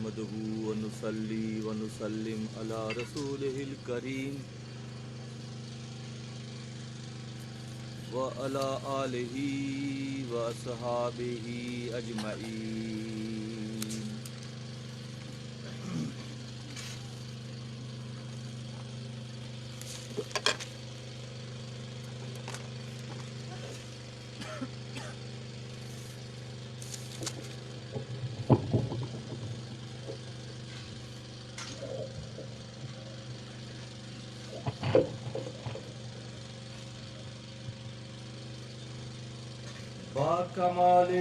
نحمده ونصلي ونسلم على رسوله الكريم وعلى آله وأصحابه أجمعين. با کمال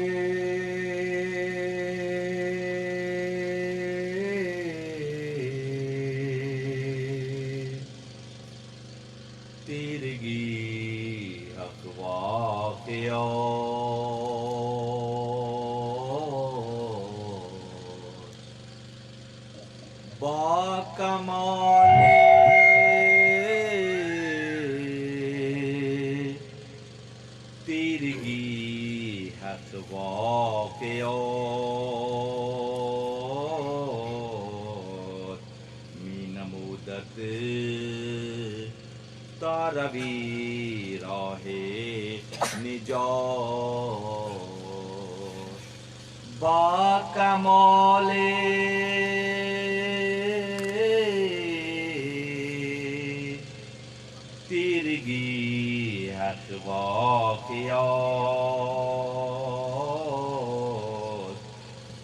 تیرگی حق واقعات، با کمال تیرگی حق واقعات می نمودت تا روی راه نجات. با کمال تیرگی حق واقعات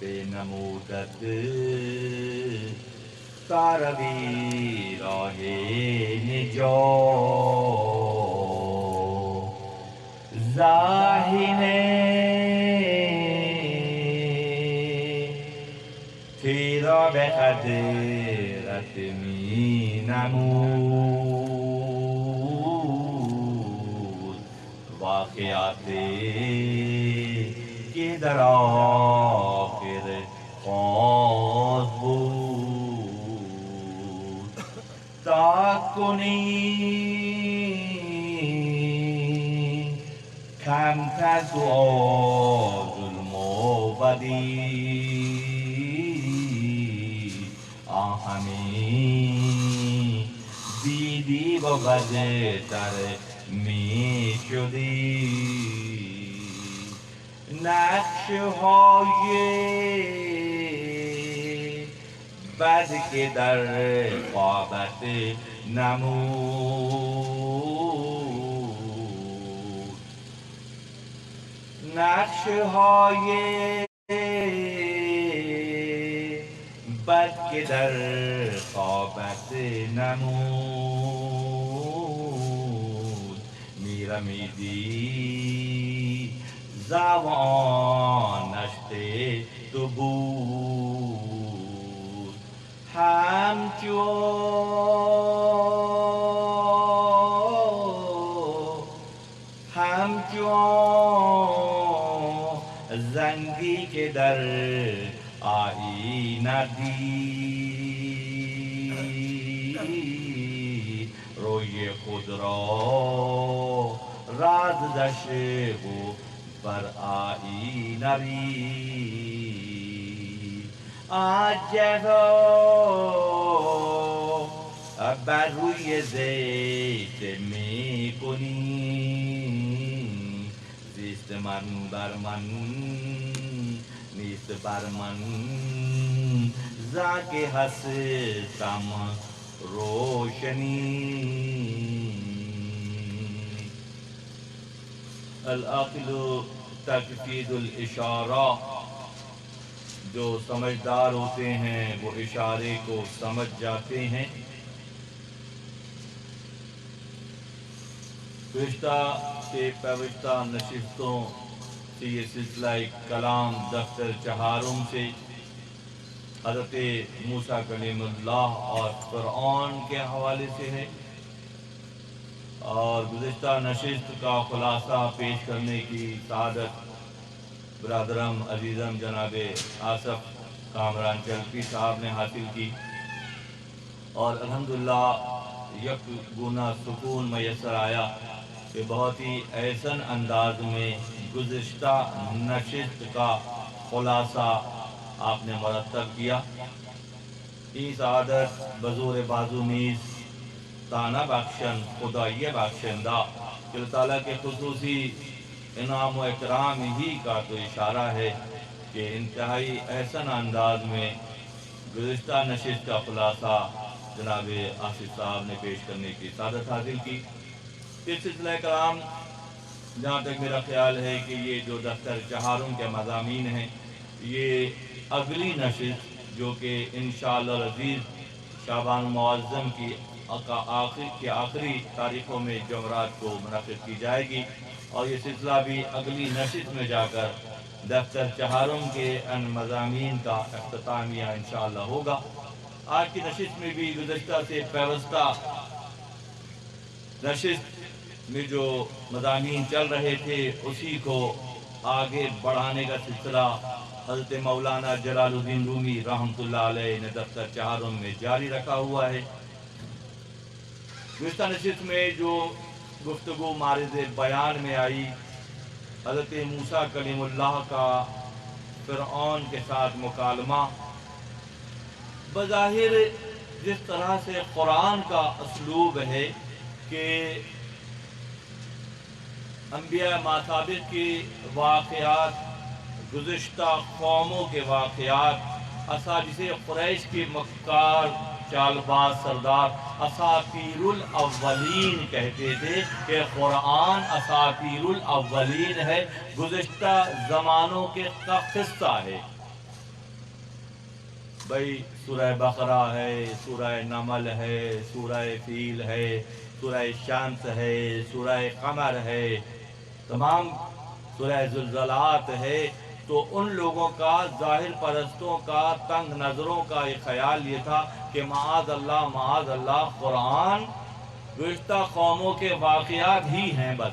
به نمودت تا روی راه نجات. زاهد تیرا به قدرت می نمود واقعات که در آخر خواست بود. تا کنی کمتر تو ظلم و بدی آهمی دیدی و بدتر می شدی. نقشهای بد که در خوابت نمود، نقشهای بد که در خوابت نمود، میرمیدی زبانش تو بود. همچون زنگی که در آیینه دید روی خود را راز داشته و بر آیینه رید. عجبا بر روی زیت می کنی، زیست من بر من نیست بر من، زاکه هستم روشنی. العقل تفید الاشارہ، جو سمجھدار ہوتے ہیں وہ اشارے کو سمجھ جاتے ہیں. گزشتہ سے پیوستہ نشستوں سے یہ سلسلہ کلام دفتر چہارم سے حضرت موسیٰ کلیم اللہ اور قرآن کے حوالے سے ہے، اور گزشتہ نشست کا خلاصہ پیش کرنے کی سعادت برادرم عزیزم جناب آصف کامران چلپی صاحب نے حاصل کی، اور الحمدللہ یک گنا سکون میسر آیا کہ بہت ہی احسن انداز میں گزشتہ نشست کا خلاصہ आपने मरतब किया। इस आदत बज़ोर बाजू नीज ताना बख्शन खुदाइय बख्शंदा अल्लाह ताला के खुसूसी इनाम व इकराम ही का तो इशारा है कि इंतहाई एहसन अंदाज में गुज़िश्ता नशिस्त का खुलासा जनाब आसिफ साहब ने पेश करने की सादत हासिल की। इस सिलसिला कलाम जहाँ तक मेरा ख्याल है कि ये जो दफ्तर चहारुम के मज़ामीन हैं, ये अगली नशिस्त जो कि इंशाअल्लाह अज़ीज़ शाबान मुअज़्ज़म की आखिरी तारीख़ों में जुमरात को मुनक़िद की जाएगी और ये सिलसिला भी अगली नशिस्त में जाकर दफ्तर चहारुम के अन मज़ामीन का इख्तितामिया इंशाअल्लाह होगा। आज की नशिस्त में भी गुज़श्ता से पैवस्ता नशिस्त में जो मज़ामीन चल रहे थे उसी को आगे बढ़ाने का सिलसिला हज़रत मौलाना जलालुद्दीन रूमी रहमतुल्लाह अलैह ने दफ्तर चहारुम में जारी रखा हुआ है। गुज़श्ता नशिस्त में जो गुफ्तगू मारिज़ बयान में आई, हज़रत मूसा कलीमुल्लाह का फ़िरऔन के साथ मुकालमा, बज़ाहिर जिस तरह से कुरान का उसलूब है कि अंबिया मासाबिक़ के वाक़यात, गुज़िश्ता कौमों के वाक़यात, असाजिसे क़ुरैश के मक्कार चालबाज सरदार असातीरुल अव्वलीन कहते थे कि कुरान असातीरुल अव्वलीन है, गुज़िश्ता ज़मानों के का क़िस्सा है। भाई सूरह बकरा है, सूरह नमल है, सूरह फील है, सूरह शम्स है, सूरह कमर है, तमाम सूरह ज़ुलज़लात है। तो उन लोगों का, ज़ाहिर परस्तों का, तंग नज़रों का ये ख्याल ये था कि माज़ अल्लाह कुरान गुज़िश्ता कौमों के वाक़यात ही हैं बस,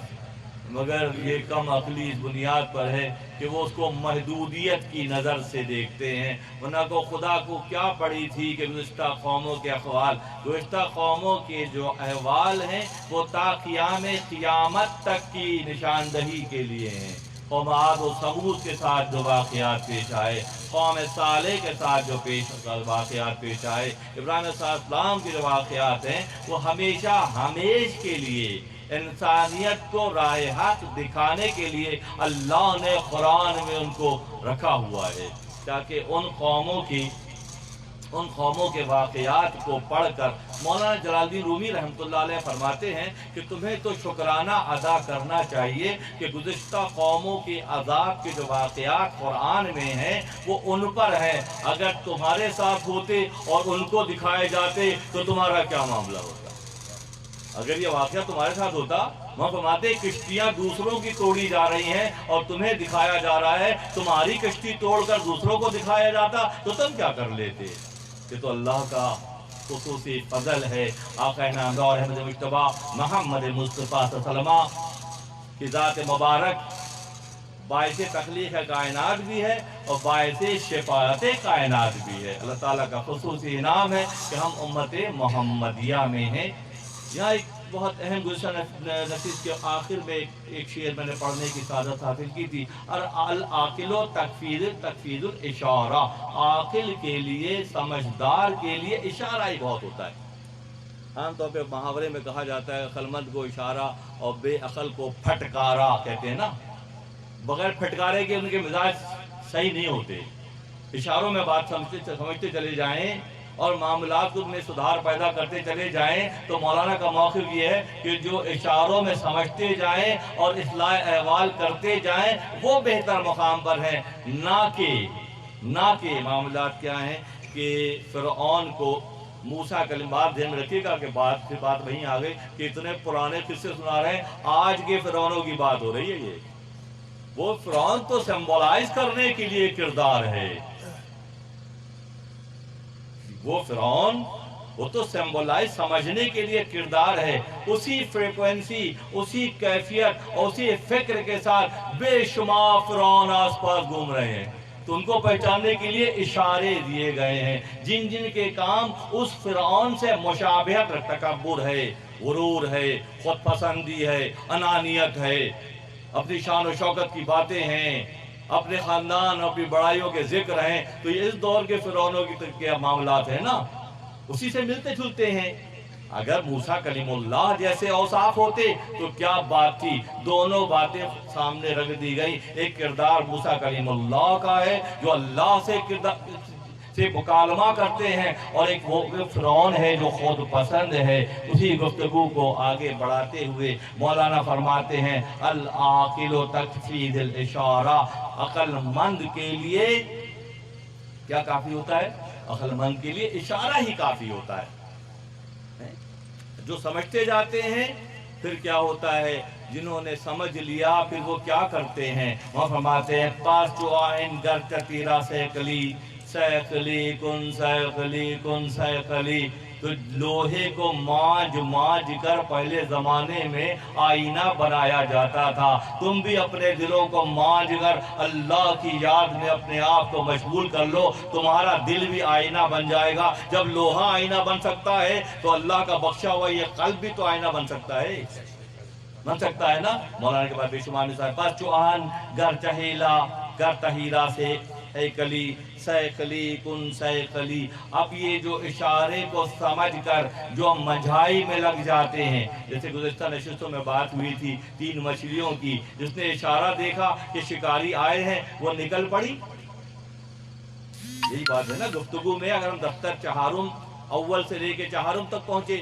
मगर ये कम अक़ली इस बुनियाद पर है कि वो उसको महदूदियत की नज़र से देखते हैं। वरना को खुदा को क्या पड़ी थी कि गुज़िश्ता कौमों के अहवाल, गुज़िश्ता कौमों के जो अहवाल हैं वो ता क़ियामत तक की निशानदही के लिए हैं। कौम आद और समूद के साथ जो वाक़यात पेश आए, कौम सालेह के साथ जो वाक़यात पेश आए, इब्राहीम अलैहिस्सलाम के जो वाक़यात हैं वो हमेशा हमेश के लिए इंसानियत को राह हक दिखाने के लिए अल्लाह ने कुरान में उनको रखा हुआ है, ताकि उन कौमों के वाक़यात को पढ़कर मौलाना जलालुद्दीन रूमी रहमतुल्लाह अलैह फरमाते हैं कि तुम्हें तो शुक्राना अदा करना चाहिए कि गुज़िश्ता कौमों के अज़ाब के जो वाक़यात कुरान में हैं वो उन पर हैं। अगर तुम्हारे साथ होते और उनको दिखाए जाते तो तुम्हारा क्या मामला होता? अगर ये वाक़या तुम्हारे साथ होता, वहाँ फरमाते किश्तियाँ दूसरों की तोड़ी जा रही हैं और तुम्हें दिखाया जा रहा है, तुम्हारी कश्ती तोड़कर दूसरों को दिखाया जाता तो तुम क्या कर लेते? ये तो अल्लाह का खुसूसी फजल है। आक़ा नामदार अहमद मुज्तबा मोहम्मद मुस्तफ़ा सल्लल्लाहु अलैहि वसल्लम की ज़ात मुबारक बाइसे तख्लीक़ कायनात भी है और बाइसे शफ़ाअत कायनात भी है। अल्लाह ताला का खुसूसी इनाम है कि हम उम्मत मोहम्मदिया में हैं। यहाँ एक बहुत अहम गुज़श्ता नशिस्त के आखिर में एक शेर मैंने पढ़ने की सादत हासिल की थी, और अल आकिलो तकफीजुल इशारा, आकिल के लिए, समझदार के लिए इशारा ही बहुत होता है। आमतौर पर मुहावरे में कहा जाता है अक्लमंद को इशारा और बेअक्ल को फटकारा कहते हैं ना। बगैर फटकारे के उनके मिजाज सही नहीं होते। इशारों में बात समझते चले जाएं और मामलात में सुधार पैदा करते चले जाएं तो मौलाना का मौक़िफ़ ये है कि जो इशारों में समझते जाएं और इस्लाह अहवाल करते जाएं वो बेहतर मुकाम पर हैं, ना कि मामलात क्या हैं कि फ़िरऔन को मूसा कलिमात ध्यान रखिएगा कि बात वहीं आ गई कि इतने पुराने किस्से सुना रहे हैं, आज के फ़िरऔनों की बात हो रही है। ये वो फ़िरऔन तो सिंबलाइज करने के लिए किरदार है, वो फ़िरऔन वो तो सिंबलाइज समझने के लिए किरदार है। उसी फ्रीक्वेंसी, उसी कैफियत और उसी फिक्र के साथ बेशुमार फ़िरऔन आसपास घूम रहे हैं, तो उनको पहचानने के लिए इशारे दिए गए हैं। जिन जिन के काम उस फ़िरऔन से मुशाबहत, तकब्बुर है, गुरूर है, खुद पसंदी है, अनानियत है, अपनी शान और शौकत की बातें हैं, اپنے خاندان اپنی بڑائیوں کے ذکر ہیں، تو یہ اس دور کے فرعونوں کے معاملات ہیں نا، اسی سے ملتے جلتے ہیں۔ اگر موسیٰ کلیم اللہ جیسے اوصاف ہوتے تو کیا بات تھی؟ دونوں باتیں سامنے رکھ دی گئی۔ ایک کردار موسیٰ کلیم اللہ کا ہے جو اللہ سے مکالمہ کرتے ہیں، اور ایک وہ فرعون ہے جو خود پسند ہے۔ اسی گفتگو کو آگے بڑھاتے ہوئے مولانا فرماتے ہیں العاقل تکفی ذی الاشارہ، عقل مند کے لیے کیا کافی ہوتا ہے؟ عقل مند کے لیے اشارہ ہی کافی ہوتا ہے۔ جو سمجھتے جاتے ہیں پھر کیا ہوتا ہے؟ جنہوں نے سمجھ لیا پھر وہ کیا کرتے ہیں؟ وہ فرماتے ہیں پاس جو آئین گر چتیرا سیکلی سیکلی کن سیکلی کن سیکلی، تو لوہے کو مانج کر پہلے زمانے میں آئینہ بنایا جاتا تھا۔ تم بھی اپنے دلوں کو مانج کر اللہ کی یاد میں اپنے آپ کو مشغول کر لو، تمہارا دل بھی آئینہ بن جائے گا۔ جب لوہا آئینہ بن سکتا ہے تو اللہ کا بخشا ہوا یہ قلب بھی تو آئینہ بن سکتا ہے، نا۔ مولانا کے بعد بے شمار مثال، بس چوہان گر چہیلا گر تہیرا سے اے کلی سیکلی کن سیکلی۔ اب یہ جو اشارے کو سمجھ کر جو مجھائی میں لگ جاتے ہیں، جیسے گزشتہ نشستوں میں بات ہوئی تھی 3 مچھلیوں کی، جس نے اشارہ دیکھا کہ شکاری آئے ہیں وہ نکل پڑی۔ یہی بات ہے نا گفتگو میں۔ اگر ہم دفتر چہارم اول سے لے کے چہارم تک پہنچے،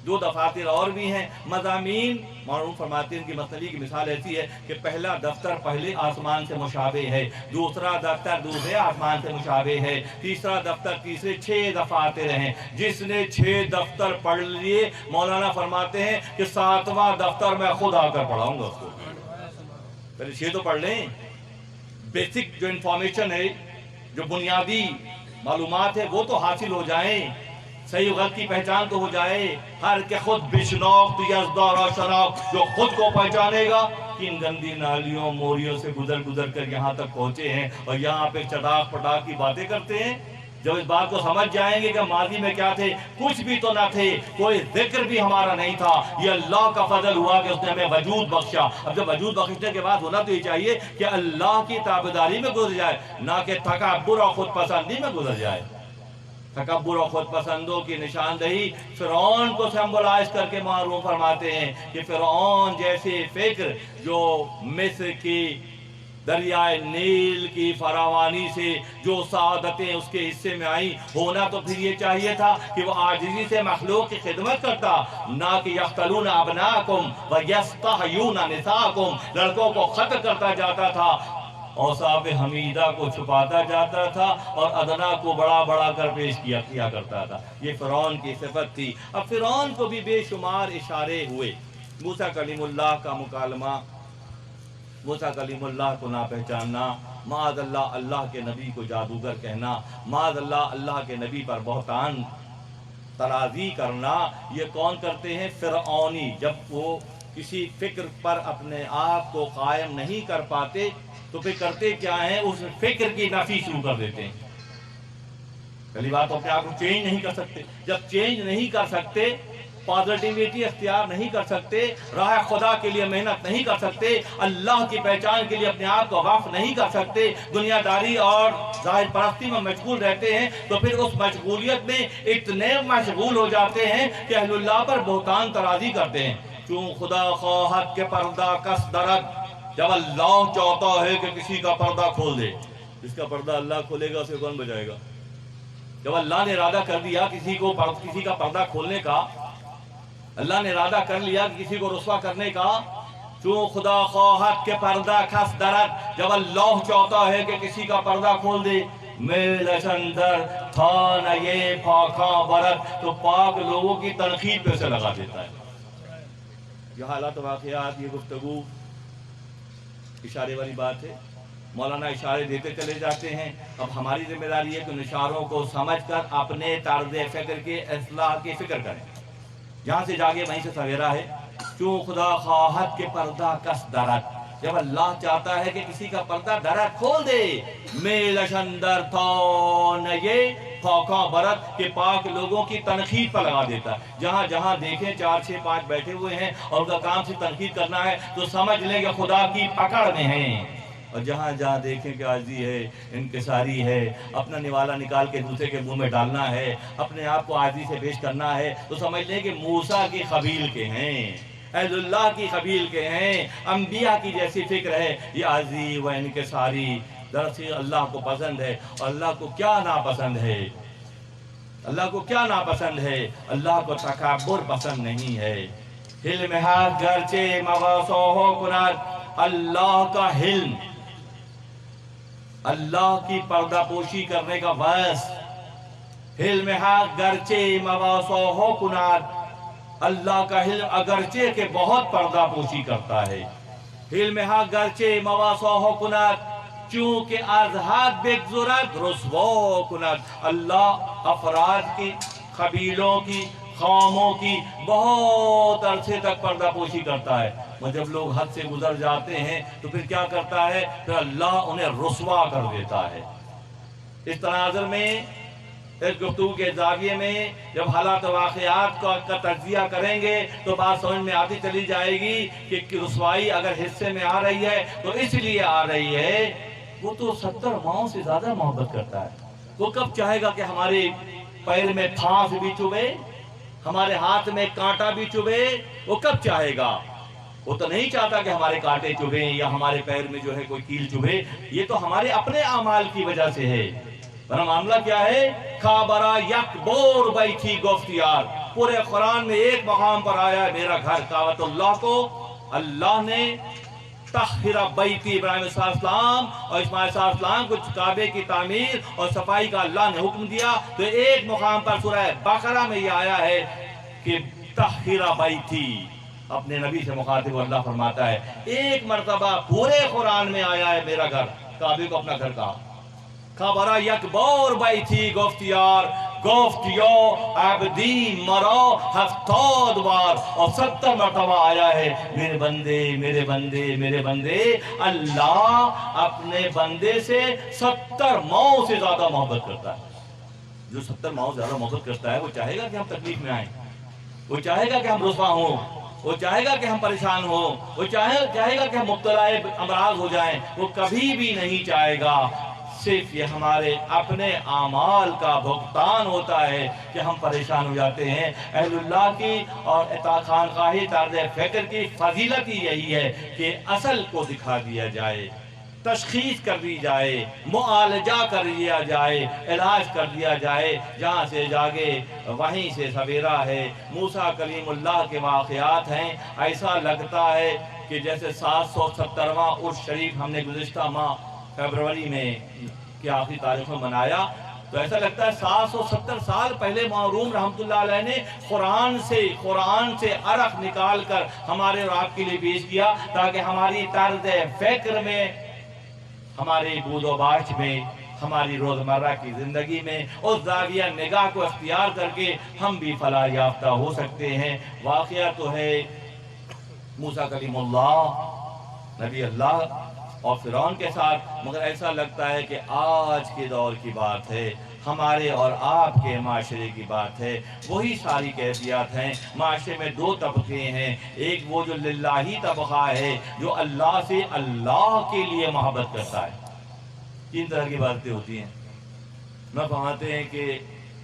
2 دفاتر اور بھی ہیں، مضامین معروف فرماتے ہیں ان کی مثنوی کی مثال ایسی ہے کہ پہلا دفتر پہلے آسمان سے مشابہ ہے، دوسرا دفتر دوسرے آسمان سے مشابہ ہے، تیسرا دفتر تیسرے، 6 دفاتر ہیں۔ جس نے 6 دفتر پڑھ لیے، مولانا فرماتے ہیں کہ 7واں دفتر میں خود آ کر پڑھاؤں گا اس کو۔ پہلے 6 تو پڑھ لیں، بیسک جو انفارمیشن ہے، جو بنیادی معلومات ہے وہ تو حاصل ہو جائیں، صحیح غلط کی پہچان تو ہو جائے۔ ہر کے خود بشناخت یزدار شناخت، جو خود کو پہچانے گا۔ کن گندی نالیوں موریوں سے گزر کر یہاں تک پہنچے ہیں، اور یہاں پہ چٹاک پٹاک کی باتیں کرتے ہیں۔ جب اس بات کو سمجھ جائیں گے کہ ماضی میں کیا تھے، کچھ بھی تو نہ تھے، کوئی ذکر بھی ہمارا نہیں تھا، یہ اللہ کا فضل ہوا کہ اس نے ہمیں وجود بخشا۔ اب جب وجود بخشنے کے بعد ہونا تو یہ چاہیے کہ اللہ کی تابعداری میں گزر جائے، نہ کہ تکبر اور خود پسندی میں گزر جائے۔ تکبر و خود پسندوں کی نشاندہی فرعون کو سمبلائز کر کے معروف فرماتے ہیں کہ فرعون جیسے فکر جو مصر کی دریائے نیل کی فراوانی سے جو سعادتیں اس کے حصے میں آئیں، ہونا تو پھر یہ چاہیے تھا کہ وہ عاجزی سے مخلوق کی خدمت کرتا، نہ کہ یقتلون ابناءکم ویستحیون نساءکم، لڑکوں کو قتل کرتا جاتا تھا، اوصاف حمیدہ کو چھپاتا جاتا تھا، اور ادنا کو بڑا کر پیش کیا کرتا تھا۔ یہ فرعون کی صفت تھی۔ اب فرعون کو بھی بے شمار اشارے ہوئے۔ موسیٰ کلیم اللہ کا مکالمہ، موسیٰ کلیم اللہ کو نہ پہچاننا، معاذ اللہ اللہ کے نبی کو جادوگر کہنا، معاذ اللہ اللہ کے نبی پر بہتان ترازی کرنا، یہ کون کرتے ہیں؟ فرعونی۔ جب وہ کسی فکر پر اپنے آپ کو قائم نہیں کر پاتے تو پھر کرتے کیا ہیں؟ اس فکر کی نفی شروع کر دیتے ہیں۔ پہلی بات تو اپنے آپ کو چینج نہیں کر سکتے۔ جب چینج نہیں کر سکتے، پازیٹیویٹی اختیار نہیں کر سکتے، راہ خدا کے لیے محنت نہیں کر سکتے، اللہ کی پہچان کے لیے اپنے آپ کو وقف نہیں کر سکتے، دنیا داری اور ظاہر پرستی میں مشغول رہتے ہیں، تو پھر اس مشغولیت میں اتنے مشغول ہو جاتے ہیں کہ اہل اللہ پر بہتان ترازی کرتے ہیں۔ چون خدا خواہد کے پردہ کس درد، جب اللہ چاہتا ہے کہ کسی کا پردہ کھول دے، جس کا پردہ اللہ کھولے گا اسے کون بجائے گا؟ جب اللہ نے ارادہ کر دیا کسی کا پردہ کھولنے کا، اللہ نے ارادہ کر لیا کہ کسی کو رسوا کرنے کا، چون خدا خواہد کے پردہ کس درد، جب اللہ چاہتا ہے کہ کسی کا پردہ کھول دے، میلش اندر تھا نہ یہ پاکاں برد، تو پاک لوگوں کی تنقید پہ سے لگا دیتا ہے۔ یہ حالات واقعات، یہ گفتگو اشارے والی بات ہے۔ مولانا اشارے دیتے چلے جاتے ہیں۔ اب ہماری ذمہ داری ہے کہ ان اشاروں کو سمجھ کر اپنے طرز فکر کے اصلاح کی فکر کریں۔ جہاں سے جاگے وہیں سے سویرا ہے۔ چون خدا خواہد کے پردہ کس درد، جب اللہ چاہتا ہے کہ کسی کا پردہ درد کھول دے، میلش اندر تو نہ یہ پاکاں برد، کہ پاک لوگوں کی تنقید پر لگا دیتا ہے۔ جہاں جہاں دیکھیں 4 6 5 بیٹھے ہوئے ہیں اور ان کا کام سے تنقید کرنا ہے تو سمجھ لیں کہ خدا کی پکڑ میں ہیں، اور جہاں جہاں دیکھیں کہ عاجزی ہے، انکساری ہے، اپنا نوالا نکال کے دوسرے کے منہ میں ڈالنا ہے، اپنے آپ کو عاجزی سے پیش کرنا ہے، تو سمجھ لیں کہ موسیٰ کی قبیل کے ہیں، اہل اللہ کی قبیل کے ہیں، انبیاء کی جیسی فکر ہے یہ عاجزی و انکساری۔ دراصل اللہ کو پسند ہے، اور اللہ کو کیا ناپسند ہے؟ اللہ کو کیا ناپسند ہے؟ اللہ کو تکبر پسند نہیں ہے۔ حلم ہاتھ گرچہ مغاسوہ کنات، اللہ کا حلم، اللہ کی پردہ پوشی کرنے کا وعث، حلم ہاتھ گرچہ مغاسوہ کنات، اللہ کا حلم اگرچہ کہ بہت پردہ پوشی کرتا ہے، حلم ہاتھ گرچہ مغاسوہ کنات، چونکہ از حد بگذرد رسوا کند، اللہ افراد کی، قبیلوں کی، قوموں کی بہت عرصے تک پردہ پوشی کرتا ہے، اور جب لوگ حد سے گزر جاتے ہیں تو پھر کیا کرتا ہے؟ پھر اللہ انہیں رسوا کر دیتا ہے۔ اس تناظر میں، اس گفتگو کے زاویے میں جب حالات و واقعات کا تجزیہ کریں گے تو بات سمجھ میں آتی چلی جائے گی کہ رسوائی اگر حصے میں آ رہی ہے تو اس لیے آ رہی ہے، وہ تو 70 ماؤں سے زیادہ محبت کرتا ہے۔ وہ کب چاہے گا کہ ہمارے پیر میں پھانس بھی چبھے، ہمارے ہاتھ میں کانٹا بھی چبھے؟ وہ کب چاہے گا؟ وہ تو نہیں چاہتا کہ ہمارے کانٹے چبھیں یا ہمارے پیر میں جو ہے کوئی کیل چبھے، یہ تو ہمارے اپنے اعمال کی وجہ سے ہے۔ ورنہ معاملہ کیا ہے؟ خابرہ یک بور بیٹھی گفتیار، پورے قرآن میں ایک مقام پر آیا ہے میرا گھر کعبۃ اللہ کو اللہ نے طہر بیتی، ابراہیم علیہ السلام اور اسماعیل علیہ السلام کو کعبے کی تعمیر اور صفائی کا اللہ نے حکم دیا، تو ایک مقام پر سورہ بقرہ میں یہ آیا ہے کہ طہر بیتی، اپنے نبی سے مخاطب اللہ فرماتا ہے۔ ایک مرتبہ پورے قرآن میں آیا ہے میرا گھر، کعبے کو اپنا گھر کہا۔ خبرہ یک بور بیتی گفتیار، گفتیو عبدی مرا 70 بار، اور 70 مرتبہ آیا ہے میرے بندے میرے بندے میرے بندے۔ اللہ اپنے بندے سے 70 ماؤں سے زیادہ محبت کرتا ہے۔ جو 70 ماؤں سے زیادہ محبت کرتا ہے وہ چاہے گا کہ ہم تکلیف میں آئیں، وہ چاہے گا کہ ہم رسوا ہوں، وہ چاہے گا کہ ہم پریشان ہوں، وہ چاہے گا کہ ہم مبتلا امراض ہو جائیں، وہ کبھی بھی نہیں چاہے گا۔ صرف یہ ہمارے اپنے اعمال کا بھگتان ہوتا ہے کہ ہم پریشان ہو جاتے ہیں۔ اہل اللہ کی اور خانقاہی طرز فکر کی فضیلت ہی یہی ہے کہ اصل کو دکھا دیا جائے، تشخیص کر دی جائے، معالجہ کر دیا جائے، علاج کر دیا جائے۔ جہاں سے جاگے وہیں سے سویرا ہے۔ موسیٰ کلیم اللہ کے واقعات ہیں، ایسا لگتا ہے کہ جیسے 770واں عرس شریف ہم نے گزشتہ ماہ فیبروری میں کی آخری تاریخ میں منایا، تو ایسا لگتا ہے 770 سال پہلے معروم رحمت اللہ علیہ نے قرآن سے عرق نکال کر ہمارے اور آپ کے لیے پیش کیا، تاکہ ہماری طرز فکر میں، ہمارے بود و باش میں، ہماری روزمرہ کی زندگی میں اس زاویہ نگاہ کو اختیار کر کے ہم بھی فلاح یافتہ ہو سکتے ہیں۔ واقعہ تو ہے موسیٰ کلیم اللہ، نبی اللہ اور فرعون کے ساتھ، مگر ایسا لگتا ہے کہ آج کے دور کی بات ہے، ہمارے اور آپ کے معاشرے کی بات ہے۔ وہی ساری کیفیات ہیں۔ معاشرے میں 2 طبقے ہیں، ایک وہ جو للہی طبقہ ہے، جو اللہ سے اللہ کے لیے محبت کرتا ہے۔ 3 طرح کی عبادتیں ہوتی ہیں، میں فرماتے ہیں کہ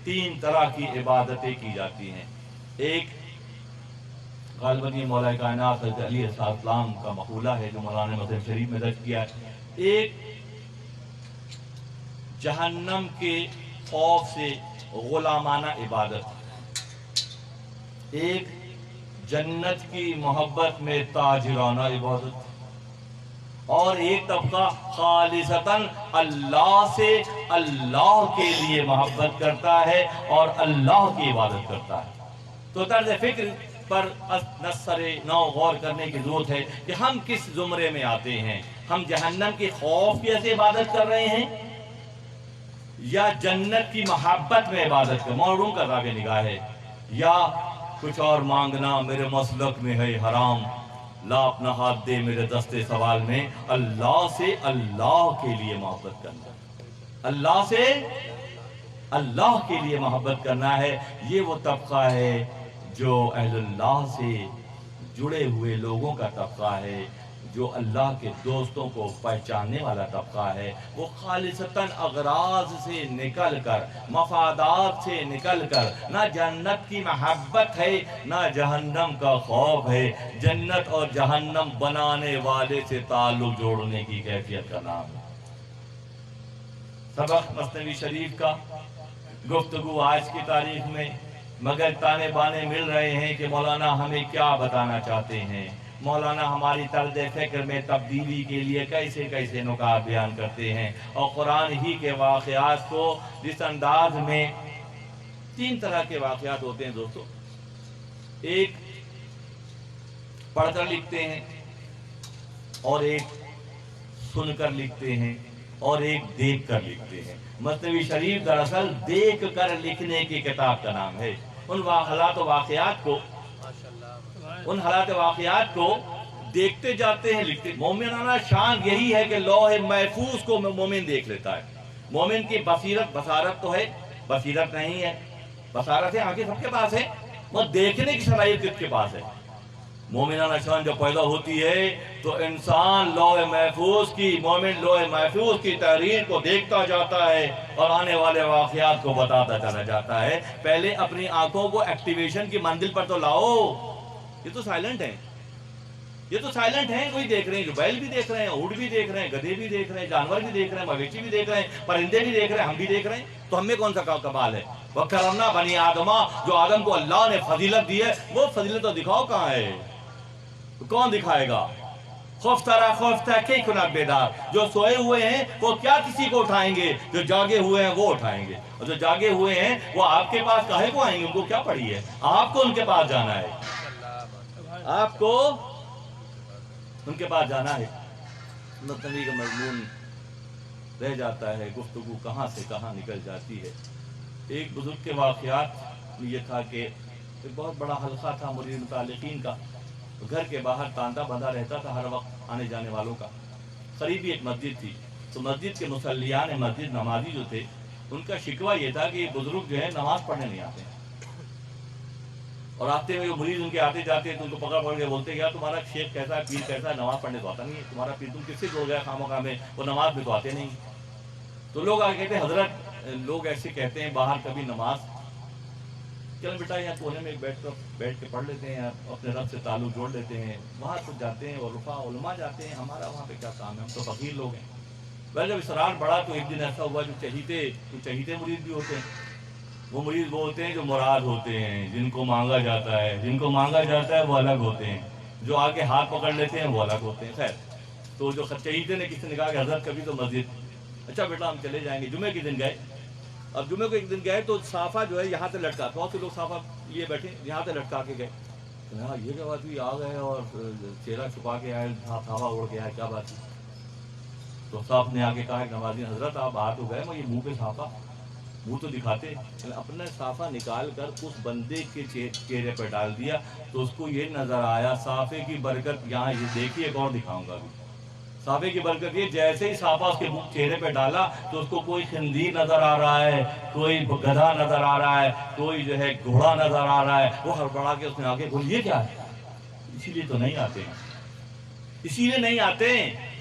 3 طرح کی عبادتیں کی جاتی ہیں۔ ایک غالباً یہ مولا کائنات حضرت علی علیہ السلام کا مقولہ ہے جو مولانا مسلم شریف میں درج کیا ہے۔ ایک جہنم کے خوف سے غلامانہ عبادت، ایک جنت کی محبت میں تاجرانہ عبادت، اور ایک طبقہ خالصتاً اللہ سے اللہ کے لیے محبت کرتا ہے اور اللہ کی عبادت کرتا ہے۔ تو طرز فکر پر نصر نو غور کرنے کی ضرورت ہے کہ ہم کس زمرے میں آتے ہیں۔ ہم جہنم کے خوف کی ایسے عبادت کر رہے ہیں یا جنت کی محبت میں عبادت کر، معروم کا زاویہ نگاہ ہے، یا کچھ اور مانگنا میرے مسلک میں ہے حرام، لا اپنا ہاتھ دے میرے دستے سوال میں۔ اللہ سے اللہ کے لیے محبت کرنا، اللہ سے اللہ کے لیے محبت کرنا ہے، یہ وہ طبقہ ہے جو اہل اللہ سے جڑے ہوئے لوگوں کا طبقہ ہے۔ جو اللہ کے دوستوں کو پہچاننے والا طبقہ ہے وہ خالصتاً اغراض سے نکل کر، مفادات سے نکل کر، نہ جنت کی محبت ہے نہ جہنم کا خوف ہے، جنت اور جہنم بنانے والے سے تعلق جوڑنے کی کیفیت کا نام ہے۔ سبق مثنوی شریف کا، گفتگو آج کی تاریخ میں، مگر تانے بانے مل رہے ہیں کہ مولانا ہمیں کیا بتانا چاہتے ہیں، مولانا ہماری طرز فکر میں تبدیلی کے لیے کیسے کیسے نکات بیان کرتے ہیں، اور قرآن ہی کے واقعات کو جس انداز میں، تین طرح کے واقعات ہوتے ہیں دوستو، ایک پڑھ کر لکھتے ہیں، اور ایک سن کر لکھتے ہیں، اور ایک دیکھ کر لکھتے ہیں۔ مثنوی شریف دراصل دیکھ کر لکھنے کی کتاب کا نام ہے۔ ان حالات و واقعات کو دیکھتے جاتے ہیں، لکھتے۔ مومنانہ شان یہی ہے کہ لوح محفوظ کو مومن دیکھ لیتا ہے۔ مومن کی بصارت تو ہے، بصیرت نہیں ہے، بصارت ہے، آنکھیں سب کے پاس ہے، وہ دیکھنے کی صلاحیت کس کے پاس ہے؟ مومنانہ شان جب پیدا ہوتی ہے تو انسان لوح محفوظ کی، مومن لوح محفوظ کی تحریر کو دیکھتا جاتا ہے اور آنے والے واقعات کو بتاتا چلا جاتا ہے۔ پہلے اپنی آنکھوں کو ایکٹیویشن کی منزل پر تو لاؤ۔ یہ تو سائلنٹ ہیں، یہ تو سائلنٹ ہیں، کوئی دیکھ رہے ہیں، جو بیل بھی دیکھ رہے ہیں، اونٹ بھی دیکھ رہے ہیں، گدھے بھی دیکھ رہے ہیں، جانور بھی دیکھ رہے ہیں، مویشی بھی دیکھ رہے ہیں، پرندے بھی دیکھ رہے ہیں، ہم بھی دیکھ رہے ہیں، تو ہم میں کون سا کمال ہے؟ وَكَرَمْنَا بَنِي آدَمَ، جو آدم کو اللہ نے فضیلت دی ہے، وہ فضیلت تو دکھاؤ کہاں ہے؟ کون دکھائے گا؟ خوف کی کنات بیدار، جو سوئے ہوئے ہیں وہ کیا کسی کو اٹھائیں گے، جو جاگے ہوئے ہیں وہ اٹھائیں گے، اور جو جاگے ہوئے ہیں وہ آپ کے پاس کاہے کو آئیں گے؟ ان کو کیا پڑی ہے؟ آپ کو ان کے پاس جانا ہے، آپ کو ان کے پاس جانا ہے۔ مثنوی کا مضمون رہ جاتا ہے، گفتگو کہاں سے کہاں نکل جاتی ہے۔ ایک بزرگ کے واقعات یہ تھا کہ ایک بہت بڑا حلقہ تھا مرید متعلقین کا، گھر کے باہر تانتا بندھا رہتا تھا ہر وقت آنے جانے والوں کا۔ قریبی ایک مسجد تھی، تو مسجد کے مصلیان مسجد، نمازی جو تھے، ان کا شکوہ یہ تھا کہ یہ بزرگ جو ہے نماز پڑھنے نہیں آتے ہیں، اور آتے ہوئے مرید ان کے آتے جاتے تو ان کو پکڑ کے بولتے کہ تمہارا شیخ کیسا ہے، پیر کیسا ہے، نماز پڑھنے تو آتا نہیں ہے، تمہارا پیر تم کس سے جوڑ گیا خامخواہ میں، وہ نماز میں تو آتے نہیں۔ تو لوگ آگے کہتے ہیں حضرت، لوگ ایسے کہتے ہیں باہر کبھی نماز، چل بیٹا یہاں کونے میں بیٹھ کے پڑھ لیتے ہیں، اپنے رب سے تعلق جوڑ لیتے ہیں، وہاں تو جاتے ہیں اور رفع علماء جاتے ہیں، ہمارا وہاں پہ کیا کام ہے، ہم تو فقیر لوگ ہیں۔ ویسے جب اسرار بڑھا تو ایک دن ایسا ہوا، جو چہیتے مرید بھی ہوتے ہیں، وہ مرید وہ ہوتے ہیں جو مراد ہوتے ہیں، جن کو مانگا جاتا ہے، جن کو مانگا جاتا ہے وہ الگ ہوتے ہیں، جو آگے ہاتھ پکڑ لیتے ہیں وہ الگ ہوتے ہیں۔ خیر، تو جو چہیتے نے کسی نے کہا کہ حضرت کبھی تو مسجد، اچھا بیٹا ہم چلے جائیں گے۔ جمعے کے دن گئے، اب جمعے کو ایک دن گئے تو صافہ جو ہے یہاں سے لٹکا، بہت سے لوگ صافہ لیے بیٹھے، یہاں سے لٹکا کے گئے، یہ کیا بات ہوئی، آ گئے اور چہرہ چھپا کے آئے، تھاوا اوڑھ کے آئے، کیا بات ہے؟ تو صاحب نے آگے کہا کہ نمازی حضرت آپ آ تو گئے، یہ منہ پہ صافہ، منہ تو دکھاتے، اپنا صافہ نکال کر اس بندے کے چہرے پہ ڈال دیا، تو اس کو یہ نظر آیا صافے کی برکت، یہاں یہ دیکھیے ایک اور دکھاؤں گا ابھی، صافے کی برکت یہ، جیسے ہی صافہ اس کے چہرے پہ ڈالا تو اس کو کوئی خنزیر نظر آ رہا ہے، کوئی گدھا نظر آ رہا ہے، کوئی جو ہے گھوڑا نظر آ رہا ہے، وہ ہڑبڑا کے اس نے آگے بول یہ کیا ہے؟ اسی لیے تو نہیں آتے ہیں، اسی لیے نہیں آتے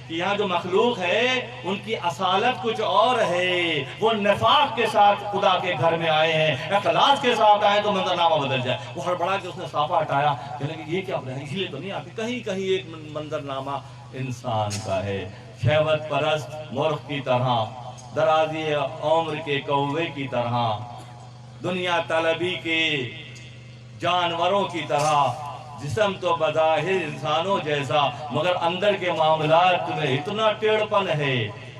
کہ یہاں جو مخلوق ہے ان کی اصالت کچھ اور ہے، وہ نفاق کے ساتھ خدا کے گھر میں آئے ہیں، اخلاص کے ساتھ آئے تو منظرنامہ بدل جائے۔ وہ ہڑبڑا کے اس نے صافہ ہٹایا، کہنے کہ یہ کیا ہے، اسی لیے تو نہیں آتی۔ کہیں کہیں ایک منظرنامہ انسان کا ہے، شہوت پرست مرغ کی طرح، درازی عمر کے کوے کی طرح، دنیا طلبی کے جانوروں کی طرح، جسم تو بظاہر انسانوں جیسا مگر اندر کے معاملات میں اتنا ٹیڑھ پن ہے۔